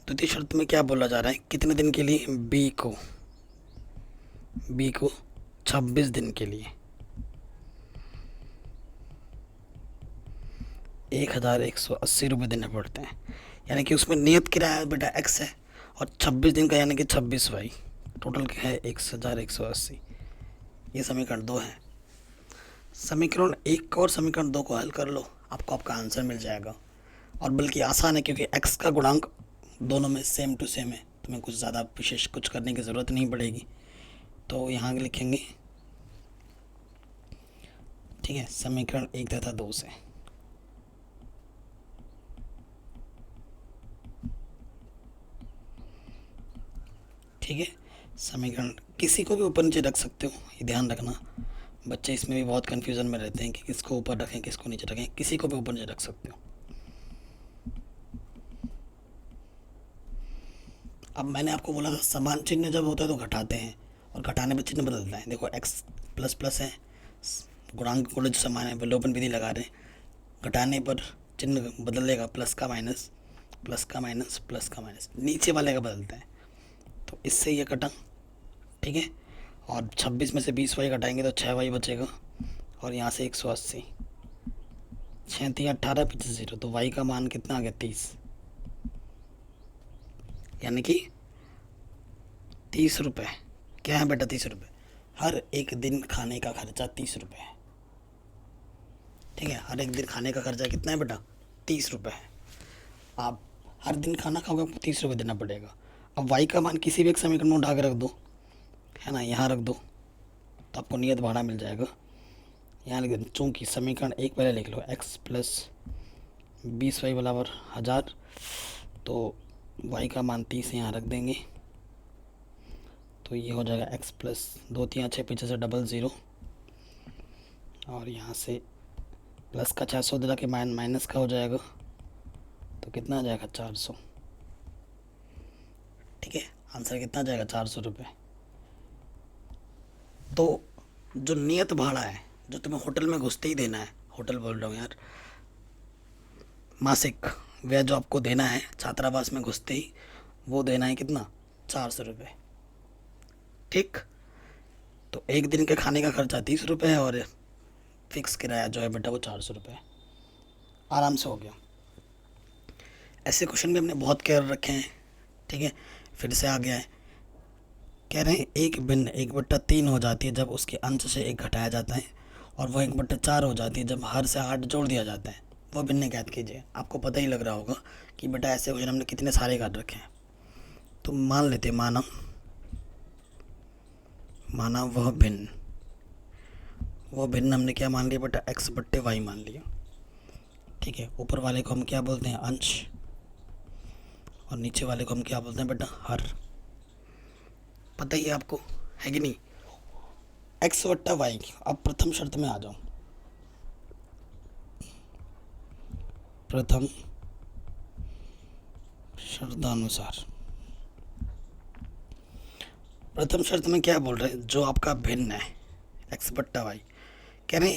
द्वितीय शर्त में क्या बोला जा रहा है? कितने दिन के लिए? बी को 26 दिन के लिए 1180 रुपये देने पड़ते हैं। यानी कि उसमें नियत किराया बेटा एक्स है, और 26 दिन का यानी कि 26 वाई। टोटल क्या है? 1180। ये समीकरण 2 है। समीकरण 1 और समीकरण 2 को हल कर लो, आपको आपका आंसर मिल जाएगा। और बल्कि आसान है, क्योंकि x का गुणांक दोनों में सेम टू सेम है, तुम्हें कुछ ज़्यादा विशेष कुछ करने की ज़रूरत नहीं पड़ेगी। तो यहाँ लिखेंगे, ठीक है, समीकरण 1 तथा 2 से। ठीक है, समीकरण किसी को भी ऊपर नीचे रख सकते हो, ये ध्यान रखना। बच्चे इसमें भी बहुत कन्फ्यूज़न में रहते हैं कि किसको ऊपर रखें किसको नीचे रखें। किसी को भी ऊपर नीचे रख सकते हो। अब मैंने आपको बोला था समान चिन्ह जब होता है तो घटाते हैं, और घटाने पर चिन्ह बदलता है। देखो x प्लस प्लस है, गुणांक को जो समान है विलोपन विधि लगा रहे हैं, घटाने पर चिन्ह बदलेगा, प्लस का माइनस, प्लस का माइनस, प्लस का माइनस, नीचे वाले का बदलता है। तो इससे ये कटा, ठीक है। और 26 में से 20 वाई घटाएंगे तो 6 वाई बचेगा, और यहाँ से 180, 6 3 18 पीछे 0, तो वाई का मान कितना आ गया? 30। यानी कि 30 रुपये। क्या है बेटा? 30 रुपये। हर एक दिन खाने का खर्चा 30 रुपये है। ठीक है, हर एक दिन खाने का खर्चा कितना है बेटा? 30 रुपये है। आप हर दिन खाना खाओगे, आपको 30 रुपये देना पड़ेगा। अब वाई का मान किसी भी एक समीकरण में उठा के रख दो, है ना, यहाँ रख दो, तो आपको नियत भाड़ा मिल जाएगा। यहाँ लिख दो, चूँकि समीकरण 1 पहले लिख लो, x प्लस 20 वाई बराबर 1000, तो y का मान 30 यहाँ रख देंगे, तो ये हो जाएगा x प्लस 2 3 6 पीछे से डबल 0, और यहाँ से प्लस का 600 दिला के माइनस का हो जाएगा, तो कितना आ जाएगा? 400। ठीक है, आंसर कितना आ जाएगा? 400 रुपये। तो जो नियत भाड़ा है, जो तुम्हें होटल में घुसते ही देना है, होटल बोल रहा हूँ यार, मासिक व्यय जो आपको देना है छात्रावास में घुसते ही, वो देना है कितना? 400 रुपये। ठीक, तो एक दिन के खाने का खर्चा 30 रुपये है, और फिक्स किराया जो है बेटा वो 400 रुपये है। आराम से हो गया। ऐसे क्वेश्चन भी हमने बहुत केयर रखे हैं। ठीक है, फिर से आ गया है, कह रहे हैं एक भिन्न 1/3 हो जाती है जब उसके अंश से 1 घटाया जाता है, और वह 1/4 हो जाती है जब हर से 8 जोड़ दिया जाता है। वह भिन्न ज्ञात कीजिए। आपको पता ही लग रहा होगा कि बेटा ऐसे क्वेश्चन हमने कितने सारे काट रखे हैं। तो मान लेते, माना वह भिन्न हमने क्या मान लिया बेटा? x/y मान लिया। ठीक है, ऊपर वाले को हम क्या बोलते हैं? अंश, और नीचे वाले को हम क्या बोलते हैं बेटा? हर। पता ही है आपको, है कि नहीं? x/y। अब प्रथम शर्त में आ जाओ। प्रथम शर्तानुसार, प्रथम शर्त में क्या बोल रहे हैं? जो आपका भिन्न है x/y, कह रहे हैं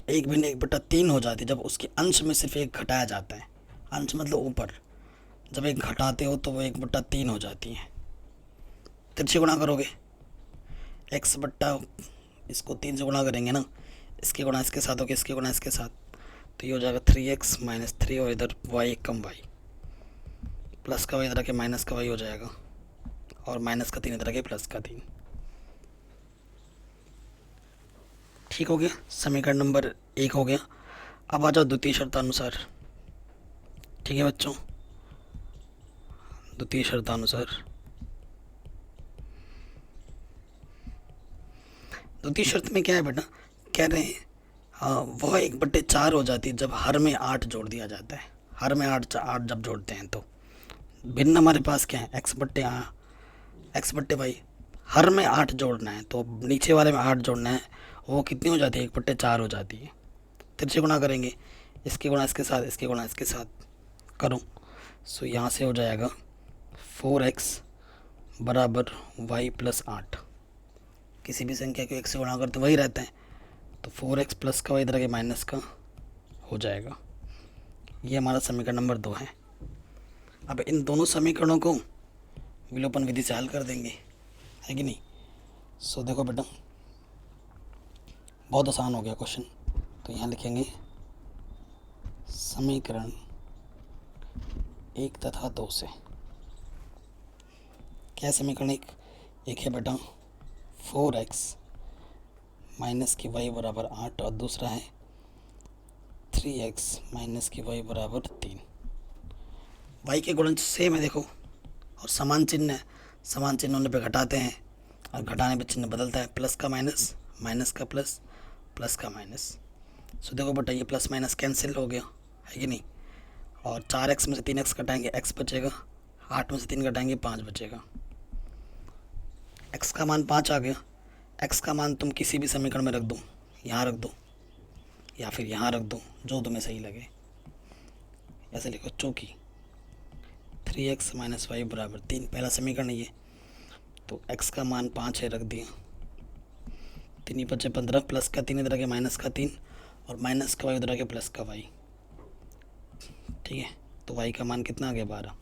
1 भिन्न 1/3 हो जाती है जब उसके अंश में सिर्फ 1 घटाया जाता है। अंश मतलब ऊपर, जब 1 घटाते हो तो वो 1/3 हो जाती है। तिरछे गुणा करोगे, x बट्टा इसको 3 से गुणा करेंगे ना, इसके गुणा इसके साथ होगा, इसके गुणा इसके साथ, तो ये हो जाएगा 3x माइनस 3 और इधर y कम y, प्लस का y इधर के माइनस का y हो जाएगा और माइनस का 3 इधर के प्लस का 3। ठीक हो गया, समीकरण नंबर 1 हो गया। अब आ जाओ द्वितीय शर्तानुसार। ठीक है बच्चों, द्वितीय शर्तानुसार, द्वितीय शर्त में क्या है बेटा, कह रहे हैं वह 1/4 हो जाती है जब हर में 8 जोड़ दिया जाता है। हर में 8 जब जोड़ते हैं तो भिन्न हमारे पास क्या है, x/y। हर में 8 जोड़ना है तो नीचे वाले में 8 जोड़ना है, वो कितनी हो जाती है, 1/4 हो जाती है। तिरछे गुणा करेंगे, इसके गुणा इसके साथ, इसके गुणा इसके साथ करो, सो यहाँ से हो जाएगा 4x बराबर y प्लस 8। किसी भी संख्या को 1 से गुणा करते वही रहता है, तो 4x प्लस का इधर के माइनस का हो जाएगा। ये हमारा समीकरण नंबर 2 है। अब इन दोनों समीकरणों को विलोपन विधि से हल कर देंगे, है कि नहीं। सो देखो बेटा, बहुत आसान हो गया क्वेश्चन। तो यहाँ लिखेंगे समीकरण 1 तथा 2 से। क्या समीकरण एक है बेटा 4x माइनस की y बराबर 8 और दूसरा है 3x माइनस की y बराबर 3। y के गुणन सेम है देखो, और समान चिन्ह है, समान चिन्ह होने पे घटाते हैं और घटाने पे चिन्ह बदलता है, प्लस का माइनस, माइनस का प्लस, प्लस का माइनस। सो देखो बेटा, ये प्लस माइनस कैंसिल हो गया, है कि नहीं। और 4x में से 3x घटाएंगे x बचेगा, 8 में से 3 घटाएंगे 5 बचेगा। x का मान 5 आ गया। x का मान तुम किसी भी समीकरण में रख दो, यहाँ रख दो या फिर यहाँ रख दो, जो तुम्हें सही लगे। ऐसे लिखो, चूँकि 3x माइनस वाई बराबर 3 पहला समीकरण है ये, तो x का मान 5 है, रख दिया। 3 बचे 15, प्लस का 3 इधर के माइनस का 3 और माइनस का y इधर के प्लस का y। ठीक है, तो y का मान कितना आ गया 12।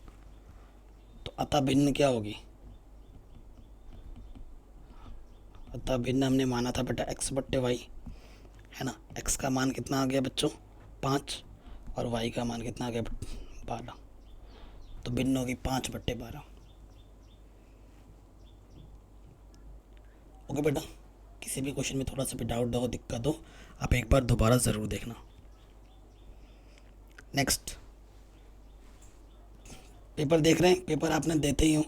तो अतः भिन्न क्या होगी, अतः भिन्न हमने माना था बेटा x/y, है ना। x का मान कितना आ गया बच्चों 5 और y का मान कितना आ गया 12, तो भिन्न होगी 5/12। ओके बेटा, किसी भी क्वेश्चन में थोड़ा सा भी डाउट हो, दिक्कत हो, आप एक बार दोबारा ज़रूर देखना। नेक्स्ट, पेपर देख रहे हैं, पेपर आपने देते ही हो,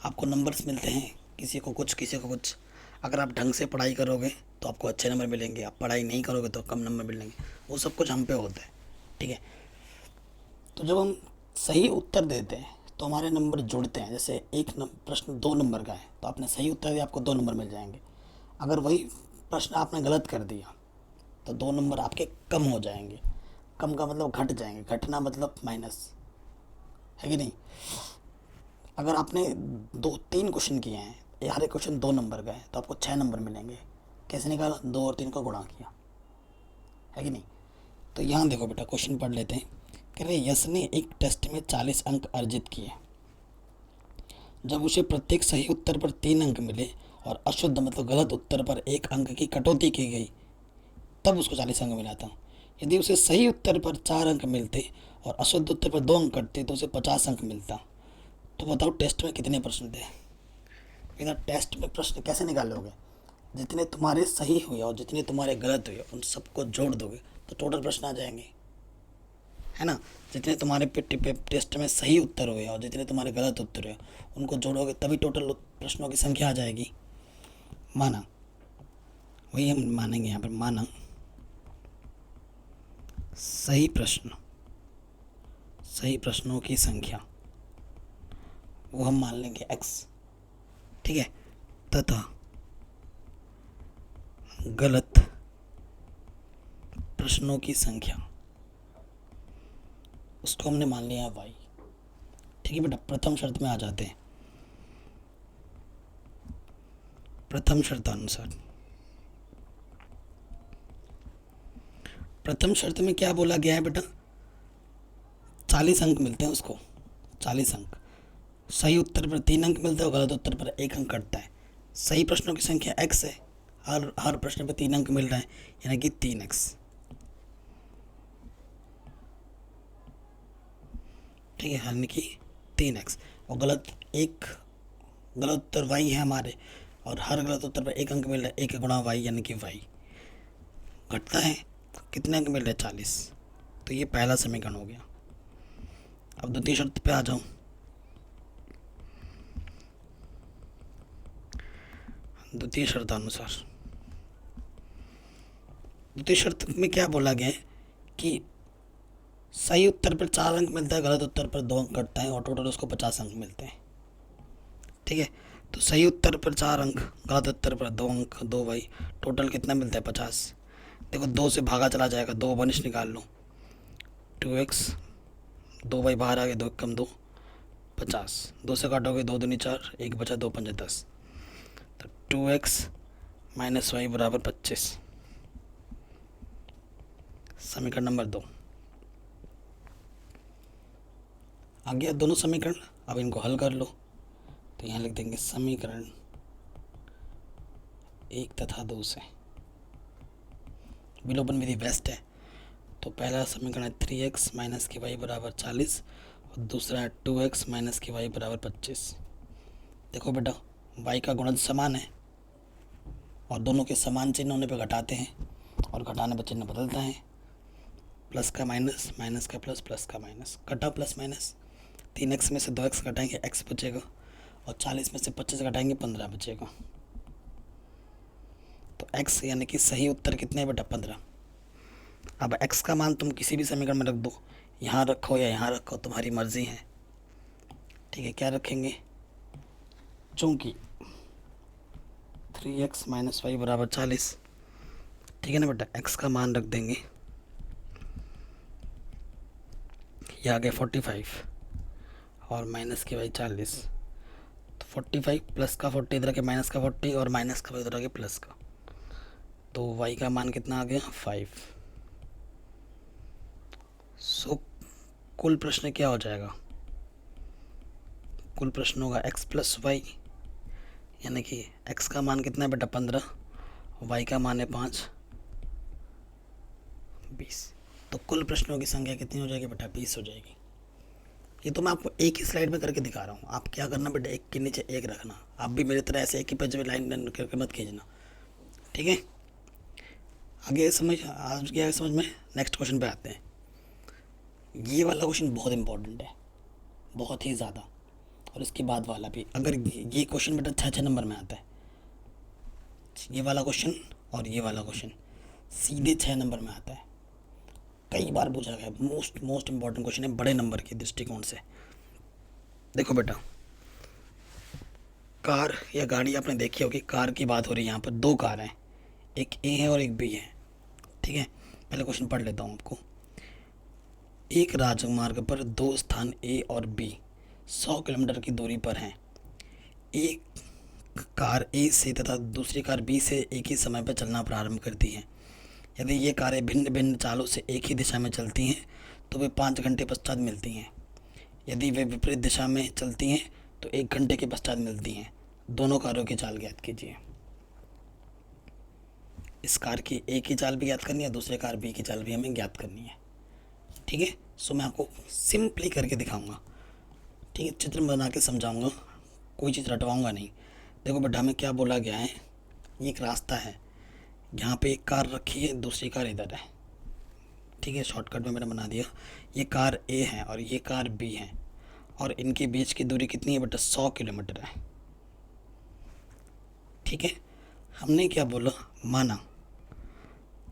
आपको नंबर्स मिलते हैं, किसी को कुछ किसी को कुछ। अगर आप ढंग से पढ़ाई करोगे तो आपको अच्छे नंबर मिलेंगे, आप पढ़ाई नहीं करोगे तो कम नंबर मिलेंगे, वो सब कुछ हम पे होता है। ठीक है, तो जब हम सही उत्तर देते हैं तो हमारे नंबर जुड़ते हैं। जैसे एक प्रश्न 2 नंबर का है तो आपने सही उत्तर दिया, आपको 2 नंबर मिल जाएंगे। अगर वही प्रश्न आपने गलत कर दिया तो 2 नंबर आपके कम हो जाएंगे। कम का मतलब घट जाएंगे, घटना मतलब माइनस, है कि नहीं। अगर आपने 2-3 क्वेश्चन किए हैं, हर एक क्वेश्चन 2 नंबर का है, तो आपको 6 नंबर मिलेंगे। कैसे निकाला, 2 और 3 का गुणा किया, है कि नहीं। तो यहाँ देखो बेटा, क्वेश्चन पढ़ लेते हैं। कह रहे यश ने एक टेस्ट में 40 अंक अर्जित किए। जब उसे प्रत्येक सही उत्तर पर 3 अंक मिले और अशुद्ध मतलब गलत उत्तर पर 1 अंक की कटौती की गई, तब उसको 40 अंक मिला था। यदि उसे सही उत्तर पर 4 अंक मिलते और अशुद्ध उत्तर पर 2 अंक कटते तो उसे 50 अंक मिलता। तो बताओ टेस्ट में कितने प्रश्न थे। बिना टेस्ट में प्रश्न कैसे निकालोगे, जितने तुम्हारे सही हुए और जितने तुम्हारे गलत हुए उन सबको जोड़ दोगे तो टोटल प्रश्न आ जाएंगे, है ना। जितने तुम्हारे टेस्ट में सही उत्तर हुए और जितने तुम्हारे गलत उत्तर हुए उनको जोड़ोगे तभी टोटल प्रश्नों की संख्या आ जाएगी। माना, वही हम मानेंगे यहाँ पर, माना सही प्रश्नों की संख्या वो हम मान लेंगे x, ठीक है, तथा गलत प्रश्नों की संख्या उसको हमने मान लिया y। ठीक है बेटा, प्रथम शर्त में आ जाते हैं। प्रथम शर्तानुसार, प्रथम शर्त में क्या बोला गया है बेटा, 40 अंक मिलते हैं उसको, 40 अंक। सही उत्तर पर 3 अंक मिलते हैं और गलत उत्तर पर 1 अंक कटता है। सही प्रश्नों की संख्या x है, हर प्रश्न पर 3 अंक मिल रहा है, यानी कि 3x। ठीक है, यानी कि 3x। और गलत उत्तर y है हमारे, और हर गलत उत्तर पर एक अंक मिल रहा है, एक गुणा y यानी कि y घटता है। कितने अंक मिल रहे हैं? 40। तो ये पहला समीकरण हो गया। अब द्वितीय शर्त पे आ जाऊं। द्वितीय शर्तानुसार द्वितीय शर्त में क्या बोला गया है कि सही उत्तर पर 4 अंक मिलता है, गलत उत्तर पर 2 अंक कटता है, और टोटल उसको 50 अंक मिलते हैं। ठीक है, तो सही उत्तर पर 4 अंक, गलत उत्तर पर 2 अंक, 2 भाई, टोटल कितना मिलता है? 50। देखो 2 से भागा चला जाएगा, 2 वनिश निकाल लो, 2x, 2 भाई बाहर आ गए, 2 कम 2, 50। 2 से काटोगे 2 दूनी 4, 1 बचा, 2 पंजे 10। तो 2x माइनस वाई बराबर 25। समीकरण नंबर 2 आ गया। दोनों समीकरण, अब इनको हल कर लो। तो यहाँ लिख देंगे समीकरण 1 तथा 2 से विलोपन विधि बेस्ट है। तो पहला समीकरण है 3x माइनस की वाई बराबर 40, और दूसरा है 2x माइनस की वाई बराबर 25। देखो बेटा, y का गुणज समान है, और दोनों के समान चिन्ह होने पर घटाते हैं, और घटाने पर चिन्ह बदलता है। प्लस का माइनस, माइनस का प्लस, प्लस का माइनस, कटा प्लस माइनस। 3x में से 2x घटाएंगे, x बचेगा, और 40 में से 25 घटाएंगे, 15 बचेगा। तो x यानी कि सही उत्तर कितने बेटा? 15। अब x का मान तुम किसी भी समीकरण में रख दो, यहाँ रखो या यहाँ रखो, तुम्हारी मर्जी है। ठीक है, क्या रखेंगे? चूंकि 3x माइनस वाई बराबर 40, ठीक है ना बेटा, x का मान रख देंगे, ये आ गया 45, और माइनस की वाई 40। तो 45 प्लस का 40 इधर के माइनस का 40, और माइनस का इधर के प्लस का, तो y का मान कितना आ गया? 5। सो कुल प्रश्न क्या हो जाएगा? कुल प्रश्न होगा x प्लस वाई, यानी कि x का मान कितना है बेटा? 15, y का मान है 5, 20। तो कुल प्रश्नों की संख्या कितनी हो जाएगी बेटा? 20 हो जाएगी। ये तो मैं आपको एक ही स्लाइड में करके दिखा रहा हूँ। आप क्या करना बेटा, एक के नीचे एक रखना। आप भी मेरी तरह ऐसे एक ही पेज में लाइन करके मत खींचना, ठीक है? आगे समझ आ गया समझ में? नेक्स्ट क्वेश्चन पे आते हैं। ये वाला क्वेश्चन बहुत इंपॉर्टेंट है, बहुत ही ज़्यादा, और इसके बाद वाला भी। अगर ये क्वेश्चन बेटा 6 नंबर में आता है, ये वाला क्वेश्चन और ये वाला क्वेश्चन सीधे 6 नंबर में आता है, कई बार पूछा गया। मोस्ट इंपॉर्टेंट क्वेश्चन है बड़े नंबर के दृष्टिकोण से। देखो बेटा, कार या गाड़ी आपने देखी होगी, कार की बात हो रही है। यहाँ पर 2 कार हैं, एक ए है और एक बी है, ठीक है? पहले क्वेश्चन पढ़ लेता हूँ आपको। एक राजमार्ग पर 2 स्थान ए और बी 100 किलोमीटर की दूरी पर हैं। एक कार ए से तथा दूसरी कार बी से एक ही समय पर चलना प्रारंभ करती हैं। यदि ये कारें भिन्न भिन्न चालों से एक ही दिशा में चलती हैं तो वे 5 घंटे पश्चात मिलती हैं। यदि वे विपरीत दिशा में चलती हैं तो 1 घंटे के पश्चात मिलती हैं। दोनों कारों की चाल ज्ञात कीजिए। इस कार की ए की चाल भी ज्ञात करनी है, दूसरे कार बी की चाल भी हमें ज्ञात करनी है, ठीक है? सो मैं आपको सिंपली करके दिखाऊंगा, ठीक है? चित्र बना के समझाऊंगा, कोई चीज़ रटवाऊंगा नहीं। देखो बेटा, हमें क्या बोला गया है, ये एक रास्ता है, यहाँ पे एक कार रखी है, दूसरी कार इधर है, ठीक है? शॉर्टकट में मैंने बना दिया। ये कार ए है और ये कार बी है, और इनके बीच की दूरी कितनी है बेटा? 100 किलोमीटर है, ठीक है? हमने क्या बोला, माना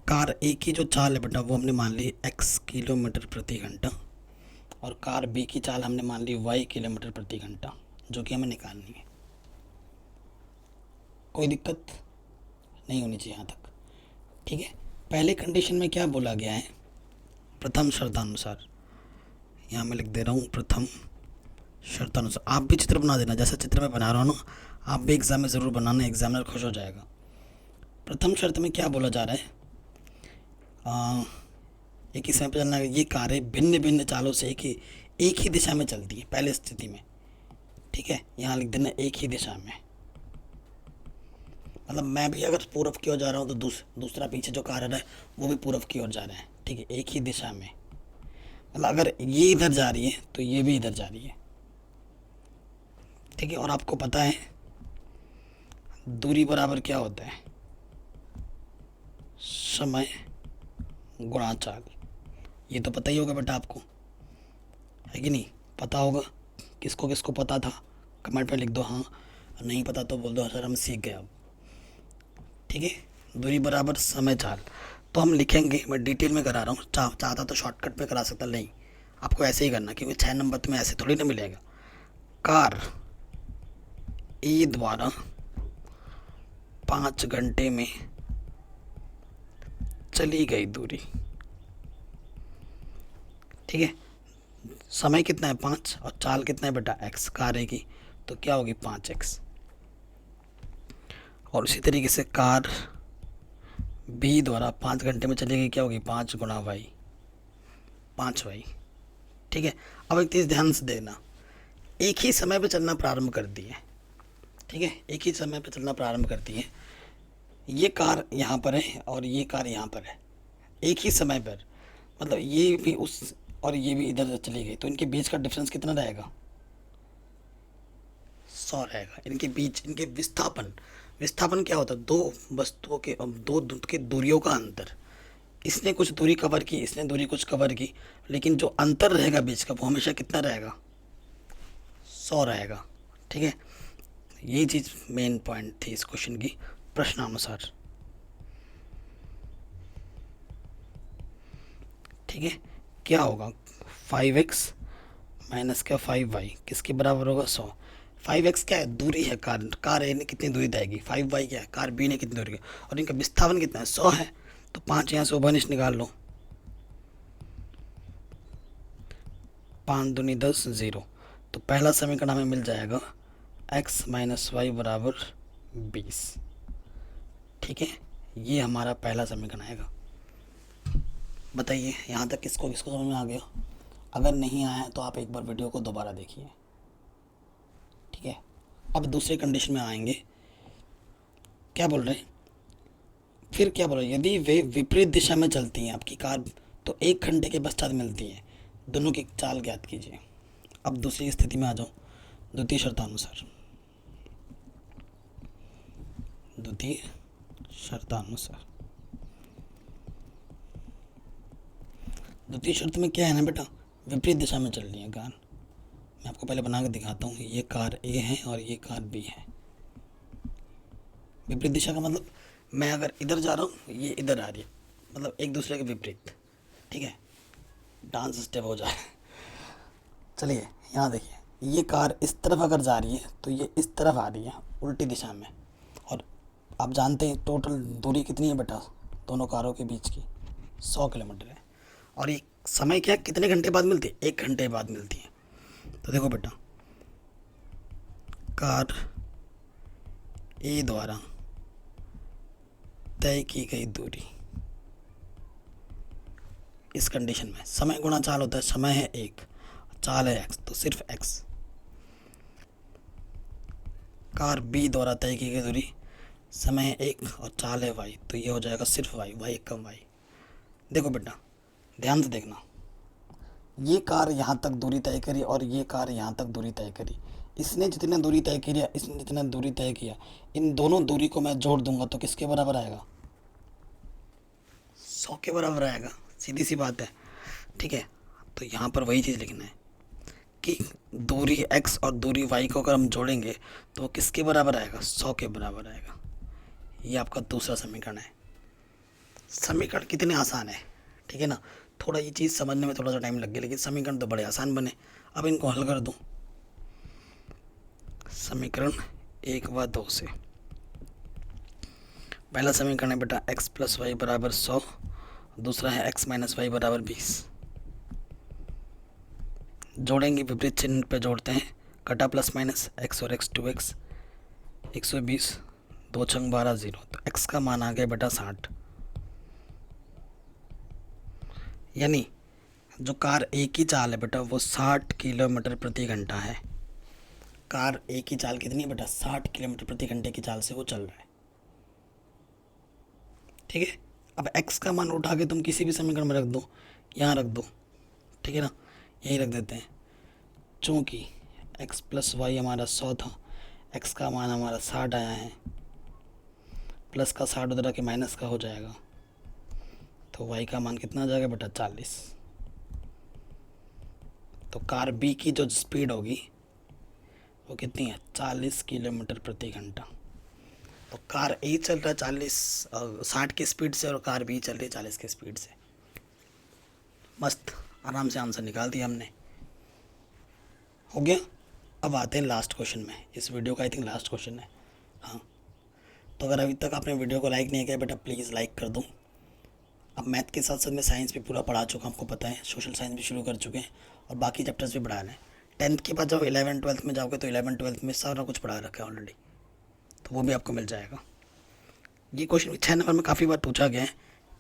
कार ए की जो चाल है बेटा वो हमने मान ली x किलोमीटर प्रति घंटा, और कार बी की चाल हमने मान ली y किलोमीटर प्रति घंटा, जो कि हमें निकालनी है। कोई दिक्कत नहीं होनी चाहिए यहाँ तक, ठीक है? पहले कंडीशन में क्या बोला गया है? प्रथम शर्तानुसार, यहाँ मैं लिख दे रहा हूँ प्रथम शर्तानुसार। आप भी चित्र बना देना, जैसा चित्र मैं बना रहा हूँ ना, आप भी एग्जाम में ज़रूर बनाना, एग्जामिनर खुश हो जाएगा। प्रथम शर्त में क्या बोला जा रहा है? एक ही समय पर चलना। ये कारें भिन्न भिन्न चालों से एक ही दिशा में चलती है पहले स्थिति में, ठीक है? यहाँ लिख देना एक ही दिशा में। मतलब मैं भी अगर पूर्व की ओर जा रहा हूँ तो दूसरा पीछे जो कार है वो भी पूर्व की ओर जा रहा है, ठीक है? एक ही दिशा में। मतलब अगर ये इधर जा रही है तो ये भी इधर जा रही है, ठीक है। और आपको पता है दूरी बराबर क्या होता है, समय गुणा चाल। ये तो पता ही होगा बेटा आपको, है कि नहीं? पता होगा। किसको किसको पता था कमेंट में लिख दो हाँ, नहीं पता तो बोल दो सर हम सीख गए अब, ठीक है। दूरी बराबर समय चाल तो हम लिखेंगे, मैं डिटेल में करा रहा हूँ, चाहता तो शॉर्टकट में करा सकता, नहीं आपको ऐसे ही करना, क्योंकि 6 नंबर तो में ऐसे थोड़ी ना मिलेगा। कार ए द्वारा 5 घंटे में चली गई दूरी, ठीक है। समय कितना है 5 और चाल कितना है बेटा x, कार है की तो क्या होगी 5x। और उसी तरीके से कार बी द्वारा 5 घंटे में चलेगी, क्या होगी 5 गुणा वाई, 5y, ठीक है। अब एक चीज़ ध्यान से देना, एक ही समय पे चलना प्रारंभ करती है, ठीक है, एक ही समय पे चलना प्रारंभ करती है। ये कार यहाँ पर है और ये कार यहाँ पर है, एक ही समय पर, मतलब ये भी उस और ये भी इधर चली गई, तो इनके बीच का डिफरेंस कितना रहेगा, 100 रहेगा। इनके बीच इनके विस्थापन, विस्थापन क्या होता है, दो वस्तुओं के दो के दूरियों का अंतर। इसने कुछ दूरी कवर की, इसने दूरी कुछ कवर की, लेकिन जो अंतर रहेगा बीच का वो हमेशा कितना रहेगा, 100 रहेगा, ठीक है। ये चीज़ मेन पॉइंट थी इस क्वेश्चन की प्रश्नानुसार, ठीक है। क्या होगा 5x माइनस क्या 5y किसके बराबर होगा 100। 5x क्या है, दूरी है, कार ए ने कितनी दूरी तय की, 5y क्या है, कार बी ने कितनी दूरी की, और इनका विस्थापन कितना है 100 है, तो 5 यहाँ से उभयनिष्ठ निकाल लो, 5 दूनी 10 0, तो पहला समीकरण हमें मिल जाएगा x माइनस वाई बराबर 20, ठीक है। ये हमारा पहला समीकरण आएगा। बताइए यहाँ तक किसको किसको समझ में आ गया? अगर नहीं आया तो आप एक बार वीडियो को दोबारा देखिए, ठीक है। अब दूसरे कंडीशन में आएंगे, क्या बोल रहे हैं, फिर क्या बोल रहे हैं, यदि वे विपरीत दिशा में चलती हैं आपकी कार तो 1 घंटे के पश्चात मिलती हैं, दोनों की चाल ज्ञात कीजिए। अब दूसरी स्थिति में आ जाओ, द्वितीय शर्तानुसार, द्वितीय शर्तानुसार, द्वितीय शर्त में क्या है ना बेटा, विपरीत दिशा में चल रही है कार। मैं आपको पहले बना के दिखाता हूँ, ये कार ए है और ये कार बी है। विपरीत दिशा का मतलब मैं अगर इधर जा रहा हूँ ये इधर आ रही है, मतलब एक दूसरे के विपरीत, ठीक है। डांस स्टेप हो जाए। चलिए यहाँ देखिए, ये कार इस तरफ अगर जा रही है तो ये इस तरफ आ रही है उल्टी दिशा में, और आप जानते हैं टोटल दूरी कितनी है बेटा दोनों कारों के बीच की, 100 किलोमीटर है। और ये समय क्या कितने घंटे बाद मिलती है, 1 घंटे बाद मिलती है। तो देखो बेटा, कार ए द्वारा तय की गई दूरी, इस कंडीशन में समय गुणा चाल होता है, समय है 1, चाल है x, तो सिर्फ x। कार बी द्वारा तय की गई दूरी, समय है 1 और चाल है y, तो ये हो जाएगा सिर्फ y, y कम y। देखो बेटा ध्यान से देखना, ये कार यहाँ तक दूरी तय करी और ये कार यहाँ तक दूरी तय करी, इसने जितना दूरी तय किया इसने जितना दूरी तय किया, इन दोनों दूरी को मैं जोड़ दूंगा तो किसके बराबर आएगा, 100 के बराबर आएगा, सीधी सी बात है, ठीक है। तो यहाँ पर वही चीज़ लिखना है कि दूरी x और दूरी y को अगर हम जोड़ेंगे तो वो किसके बराबर आएगा, 100 के बराबर आएगा। ये आपका दूसरा समीकरण है। समीकरण कितने आसान है, ठीक है ना। थोड़ा ये चीज़ समझने में थोड़ा सा टाइम लग गया, लेकिन समीकरण तो बड़े आसान बने। अब इनको हल कर दूँ, समीकरण 1 व 2 से। पहला समीकरण है बेटा x प्लस वाई बराबर 100, दूसरा है x माइनस वाई बराबर 20। जोड़ेंगे विपरीत चिन्ह पे जोड़ते हैं, कटा प्लस माइनस x और x 2x, 120, 2 छंग 12 0, तो x का मान आ गया बेटा 60। यानी जो कार एक ही चाल है बेटा वो 60 किलोमीटर प्रति घंटा है। कार एक ही चाल कितनी है बेटा, 60 किलोमीटर प्रति घंटे की चाल से वो चल रहा है, ठीक है। अब x का मान उठा के तुम किसी भी समीकरण में रख दो, यहाँ रख दो, ठीक है ना, यही रख देते हैं। चूँकि x प्लस वाई हमारा 100 था, x का मान हमारा 60 आया है, प्लस का 60 उधर आके माइनस का हो जाएगा, तो y का मान कितना आ जाएगा बेटा 40। तो कार B की जो स्पीड होगी वो कितनी है 40 किलोमीटर प्रति घंटा। तो कार ए चल रहा है 60 की स्पीड से और कार बी चल रही है 40 की स्पीड से। मस्त, आराम से आंसर निकाल दिया हमने, हो गया। अब आते हैं लास्ट क्वेश्चन में, इस वीडियो का आई थिंक लास्ट क्वेश्चन है। हाँ, तो अगर अभी तक आपने वीडियो को लाइक नहीं किया बेटा प्लीज़ लाइक कर दो। अब मैथ के साथ साथ मैं साइंस भी पूरा पढ़ा चुका हूँ, आपको पता है, सोशल साइंस भी शुरू कर चुके हैं और बाकी चैप्टर्स भी पढ़ा रहे हैं। 10th के बाद जब 11th-12th में जाओगे तो 11th-12th में सारा कुछ पढ़ा रखा है ऑलरेडी, तो वो भी आपको मिल जाएगा। ये क्वेश्चन 6 नंबर में काफ़ी बार पूछा गया है,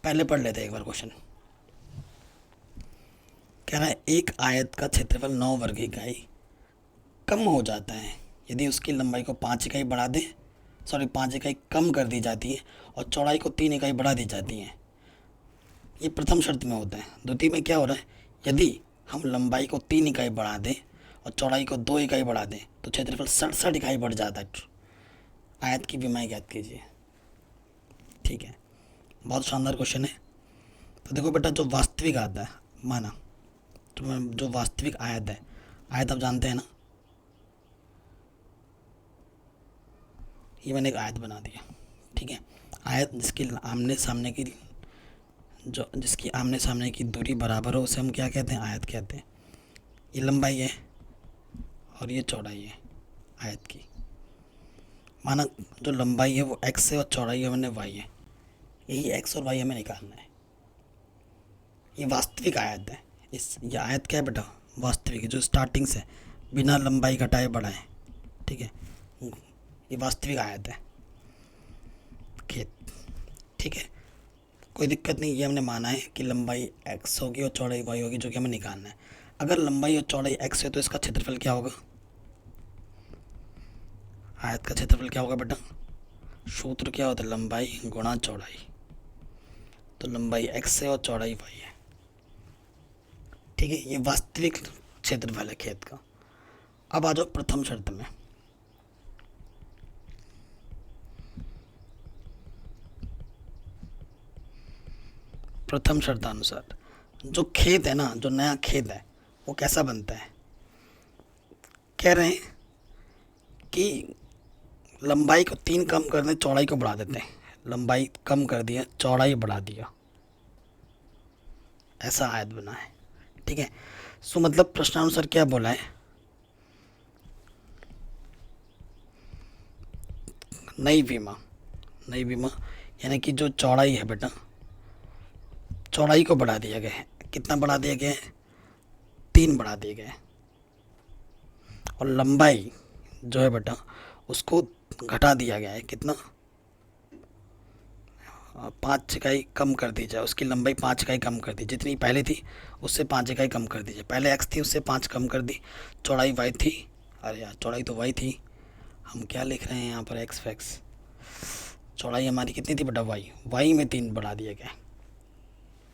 पहले पढ़ लेते हैं एक बार क्वेश्चन। कह रहा है एक आयत का क्षेत्रफल 9 वर्ग इकाई कम हो जाता है यदि उसकी लंबाई को 5 इकाई बढ़ा दें, 5 इकाई कम कर दी जाती है और चौड़ाई को 3 इकाई बढ़ा दी जाती है। ये प्रथम शर्त में होता है। द्वितीय में क्या हो रहा है, यदि हम लंबाई को 3 इकाई बढ़ा दें और चौड़ाई को 2 इकाई बढ़ा दें तो क्षेत्रफल 67 इकाई बढ़ जाता है। आयत की विमाएँ ज्ञात कीजिए। ठीक है, बहुत शानदार क्वेश्चन है। तो देखो बेटा, जो वास्तविक आता है माना, तो जो वास्तविक आयत है, आयत आप जानते हैं ना, ये मैंने एक आयत बना दिया। ठीक है, आयत जिसकी आमने सामने की दूरी बराबर हो उसे हम क्या कहते हैं, आयत कहते हैं। ये लंबाई है और ये चौड़ाई है आयत की। माना जो लंबाई है वो x है और चौड़ाई है मैंने y है, यही x और y हमें निकालना है। ये वास्तविक आयत है। ये आयत क्या है बेटा, वास्तविक है, जो स्टार्टिंग से बिना लंबाई घटाए बढ़ाए। ठीक है, ये वास्तविक आयत है खेत। ठीक है, कोई दिक्कत नहीं, ये हमने माना है कि लंबाई x होगी और चौड़ाई y होगी, जो कि हमें निकालना है। अगर लंबाई और चौड़ाई x है तो इसका क्षेत्रफल क्या होगा, आयत का क्षेत्रफल क्या होगा बेटा, सूत्र क्या होता है, लंबाई गुणा चौड़ाई। तो लंबाई x है और चौड़ाई y है। ठीक है, ये वास्तविक क्षेत्रफल है खेत का। अब आ जाओ प्रथम शर्त में। प्रथम शर्तानुसार जो खेत है ना, जो नया खेत है वो कैसा बनता है। कह रहे हैं कि लंबाई को 3 कम कर दें, चौड़ाई को बढ़ा देते हैं। लंबाई कम कर दिया, चौड़ाई बढ़ा दिया, ऐसा आयत बना है। ठीक है, सो मतलब प्रश्नानुसार क्या बोला है, नई विमा यानी कि जो चौड़ाई है बेटा, चौड़ाई को बढ़ा दिया गया है। कितना बढ़ा दिया गया है, 3 बढ़ा दिए गए। और लंबाई जो है बेटा उसको घटा दिया गया है, कितना, 5 इकाई कम कर दी जाए। उसकी लंबाई 5 इकाई कम कर दी, जितनी पहले थी उससे 5 इकाई कम कर दीजिए। पहले x थी उससे 5 कम कर दी, चौड़ाई y थी, अरे यार चौड़ाई तो y थी, हम क्या लिख रहे हैं यहाँ पर x, चौड़ाई हमारी कितनी थी बेटा y में 3 बढ़ा दिया गया।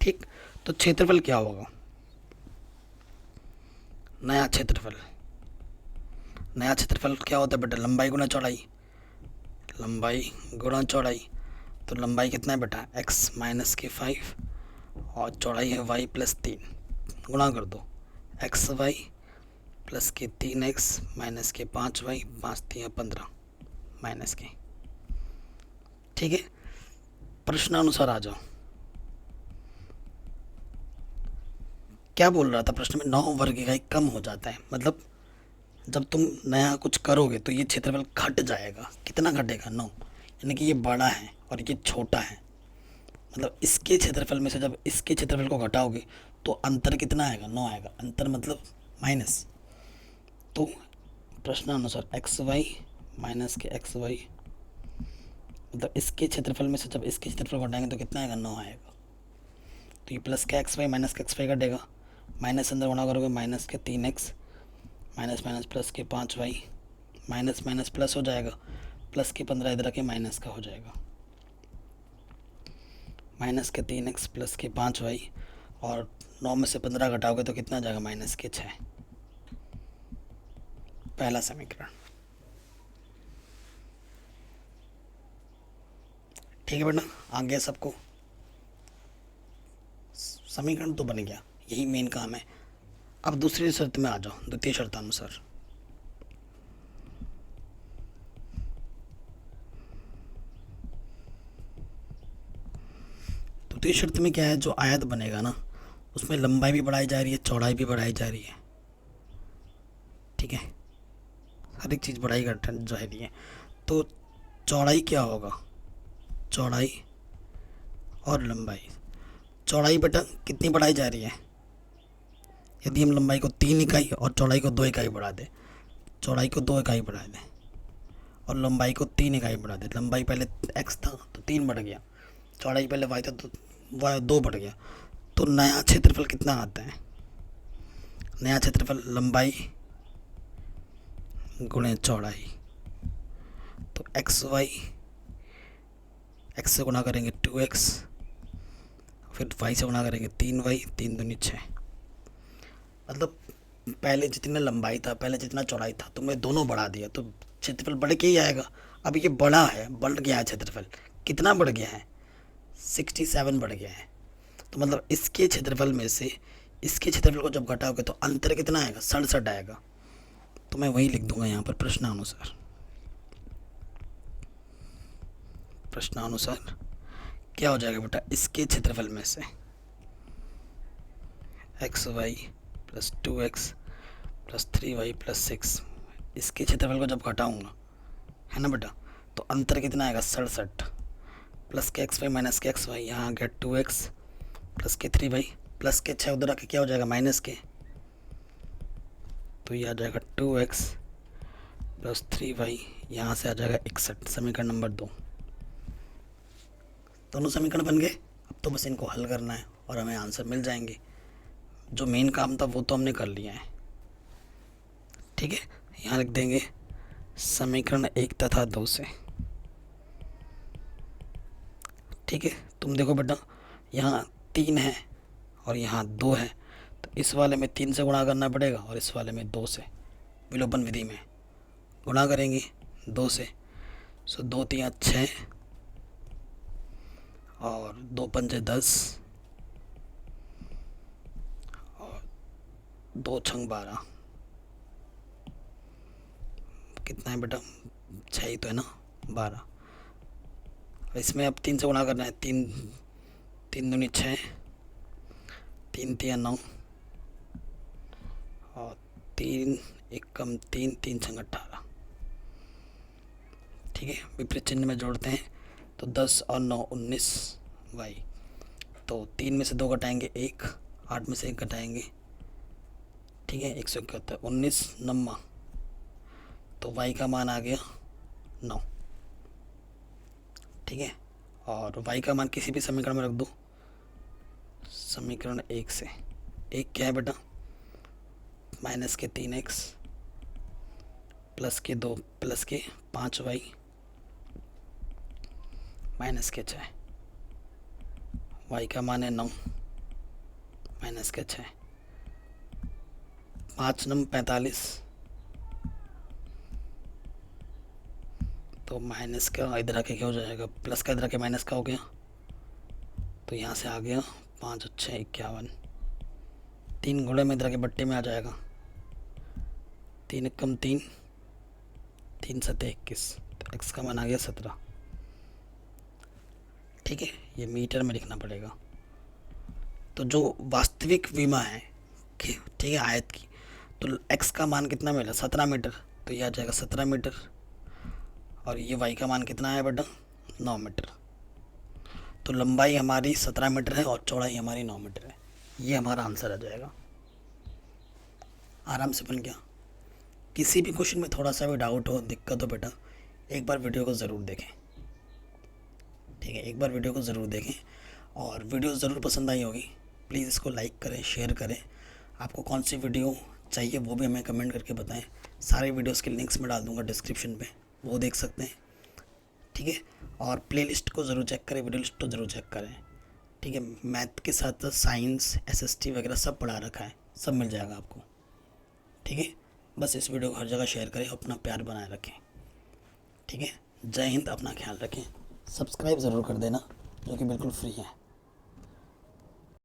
ठीक, तो क्षेत्रफल क्या होगा, नया क्षेत्रफल क्या होता है बेटा, लंबाई गुना चौड़ाई। तो लंबाई कितना है बेटा, x माइनस के 5 और चौड़ाई है y प्लस 3, गुणा कर दो, एक्स वाई प्लस के 3x माइनस के 5y, 5 3 15 माइनस के। ठीक है, प्रश्नानुसार आ जाओ। क्या बोल रहा था प्रश्न में, 9 वर्ग इकाई कम हो जाता है, मतलब जब तुम नया कुछ करोगे तो ये क्षेत्रफल घट जाएगा। कितना घटेगा, 9, यानी कि ये बड़ा है और ये छोटा है। मतलब इसके क्षेत्रफल में से जब इसके क्षेत्रफल को घटाओगे तो अंतर कितना आएगा, 9 आएगा। अंतर मतलब माइनस। तो प्रश्नानुसार एक्स वाई माइनस के एक्स वाई, मतलब इसके क्षेत्रफल में से जब इसके क्षेत्रफल को घटाएंगे तो कितना आएगा, 9 आएगा। तो ये प्लस का एक्स वाई माइनस का एक्स वाई घटेगा, माइनस अंदर गुणा करोगे, माइनस के 3x माइनस माइनस प्लस के 5y, माइनस माइनस प्लस हो जाएगा, प्लस के 15 इधर के माइनस का हो जाएगा, माइनस के 3x प्लस के 5y और 9 में से 15 घटाओगे तो कितना आ जाएगा, -6। पहला समीकरण। ठीक है बेटा, आ गया सबको, समीकरण तो बन गया, यही मेन काम है। अब दूसरी शर्त में आ जाओ, द्वितीय शर्तानुसार। द्वितीय शर्त में क्या है, जो आयत बनेगा ना उसमें लंबाई भी बढ़ाई जा रही है, चौड़ाई भी बढ़ाई जा रही है। ठीक है, हर एक चीज़ बढ़ाई जा रही है। तो चौड़ाई क्या होगा, चौड़ाई और लंबाई। चौड़ाई बेटा कितनी बढ़ाई जा रही है, यदि हम लंबाई को 3 इकाई और चौड़ाई को 2 इकाई बढ़ा दें, चौड़ाई को 2 इकाई बढ़ा दें और लंबाई को 3 इकाई बढ़ा दें। लंबाई पहले x था तो 3 बढ़ गया, चौड़ाई पहले y था तो y 2 बढ़ गया। तो नया क्षेत्रफल कितना आता है, नया क्षेत्रफल लंबाई गुणे चौड़ाई। तो x से गुणा करेंगे 2x, फिर y से गुणा करेंगे 3y, 3 दूनी 6। मतलब पहले जितना लंबाई था, पहले जितना चौड़ाई था, तुमने दोनों बढ़ा दिया तो क्षेत्रफल बढ़ के ही आएगा। अब ये बड़ा है, बढ़ गया है क्षेत्रफल, कितना बढ़ गया है, 67 बढ़ गया है। तो मतलब इसके क्षेत्रफल में से इसके क्षेत्रफल को जब घटाओगे तो अंतर कितना आएगा, 67 आएगा। तो मैं वही लिख दूंगा यहाँ पर प्रश्नानुसार। प्रश्नानुसार क्या हो जाएगा बेटा, इसके क्षेत्रफल में से xy plus 2x plus 3y plus 6, इसके क्षेत्रफल को जब घटाऊंगा, है ना बेटा, तो अंतर कितना आएगा, 67। प्लस के एक्स वाई माइनस के एक्स वाई, यहाँ आ गया 2x प्लस के 3y प्लस के 6 उधर आके क्या हो जाएगा, माइनस के। तो ये आ जाएगा 2x प्लस 3y, यहाँ से आ जाएगा 61। समीकरण नंबर 2। दोनों समीकरण बन गए। अब तो बस इनको हल करना है और हमें आंसर मिल जाएंगे। जो मेन काम था वो तो हमने कर लिया है। ठीक है, यहाँ लिख देंगे समीकरण 1 तथा 2 से। ठीक है, तुम देखो बेटा, यहाँ 3 है और यहाँ 2 है, तो इस वाले में 3 से गुणा करना पड़ेगा और इस वाले में 2 से। विलोपन विधि में गुणा करेंगे 2 से, सो 2 3 6 और 2 पंजे 10 और 2 छंग 12। कितना है बेटा, 6 ही तो है ना, 12। इसमें अब 3 से गुणा करना है, 3 3 दूनी 6, 3 3 9 और 3 1 कम 3 3 छंग 18। ठीक है, विपरीत चिन्ह में जोड़ते हैं तो 10 और 9 19 y। तो 3 में से 2 घटाएंगे 1, 8 में से 1 घटाएंगे, ठीक है, 171, 19 9, तो y का मान आ गया 9। ठीक है, और y का मान किसी भी समीकरण में रख दो। समीकरण 1 से, 1 क्या है बेटा, माइनस के 3x प्लस के 2 प्लस के 5y माइनस के 6, y का मान है 9 माइनस के 6, 5 9 45, तो माइनस का इधर आके क्या हो जाएगा, प्लस का इधर आके माइनस का हो गया, तो यहाँ से आ गया 5 6 51। 3 घोड़े में इधर आके बट्टे में आ जाएगा, 3 कम 3 3 7 21, तो x का मान आ गया 17। ठीक है, ये मीटर में लिखना पड़ेगा। तो जो वास्तविक विमा है, ठीक है, आयत की, तो x का मान कितना मिला, 17 मीटर, तो ये आ जाएगा 17 मीटर। और ये y का मान कितना है बेटा, 9 मीटर। तो लंबाई हमारी 17 मीटर है और चौड़ाई हमारी 9 मीटर है। ये हमारा आंसर आ जाएगा। आराम से बन गया। किसी भी क्वेश्चन में थोड़ा सा भी डाउट हो, दिक्कत हो बेटा, एक बार वीडियो को ज़रूर देखें। ठीक है, एक बार वीडियो को ज़रूर देखें और वीडियो ज़रूर पसंद आई होगी, प्लीज़ इसको लाइक करें, शेयर करें। आपको कौन सी वीडियो चाहिए वो भी हमें कमेंट करके बताएं। सारे वीडियोस के लिंक्स मैं डाल दूंगा डिस्क्रिप्शन पे, वो देख सकते हैं। ठीक है, और प्लेलिस्ट को ज़रूर चेक करें, वीडियो लिस्ट को ज़रूर चेक करें। ठीक है, मैथ के साथ साथ साइंस, एसएसटी वगैरह सब पढ़ा रखा है, सब मिल जाएगा आपको। ठीक है, बस इस वीडियो को हर जगह शेयर करें, अपना प्यार बनाए रखें। ठीक है, जय हिंद, अपना ख्याल रखें। सब्सक्राइब ज़रूर कर देना, जो कि बिल्कुल फ्री है।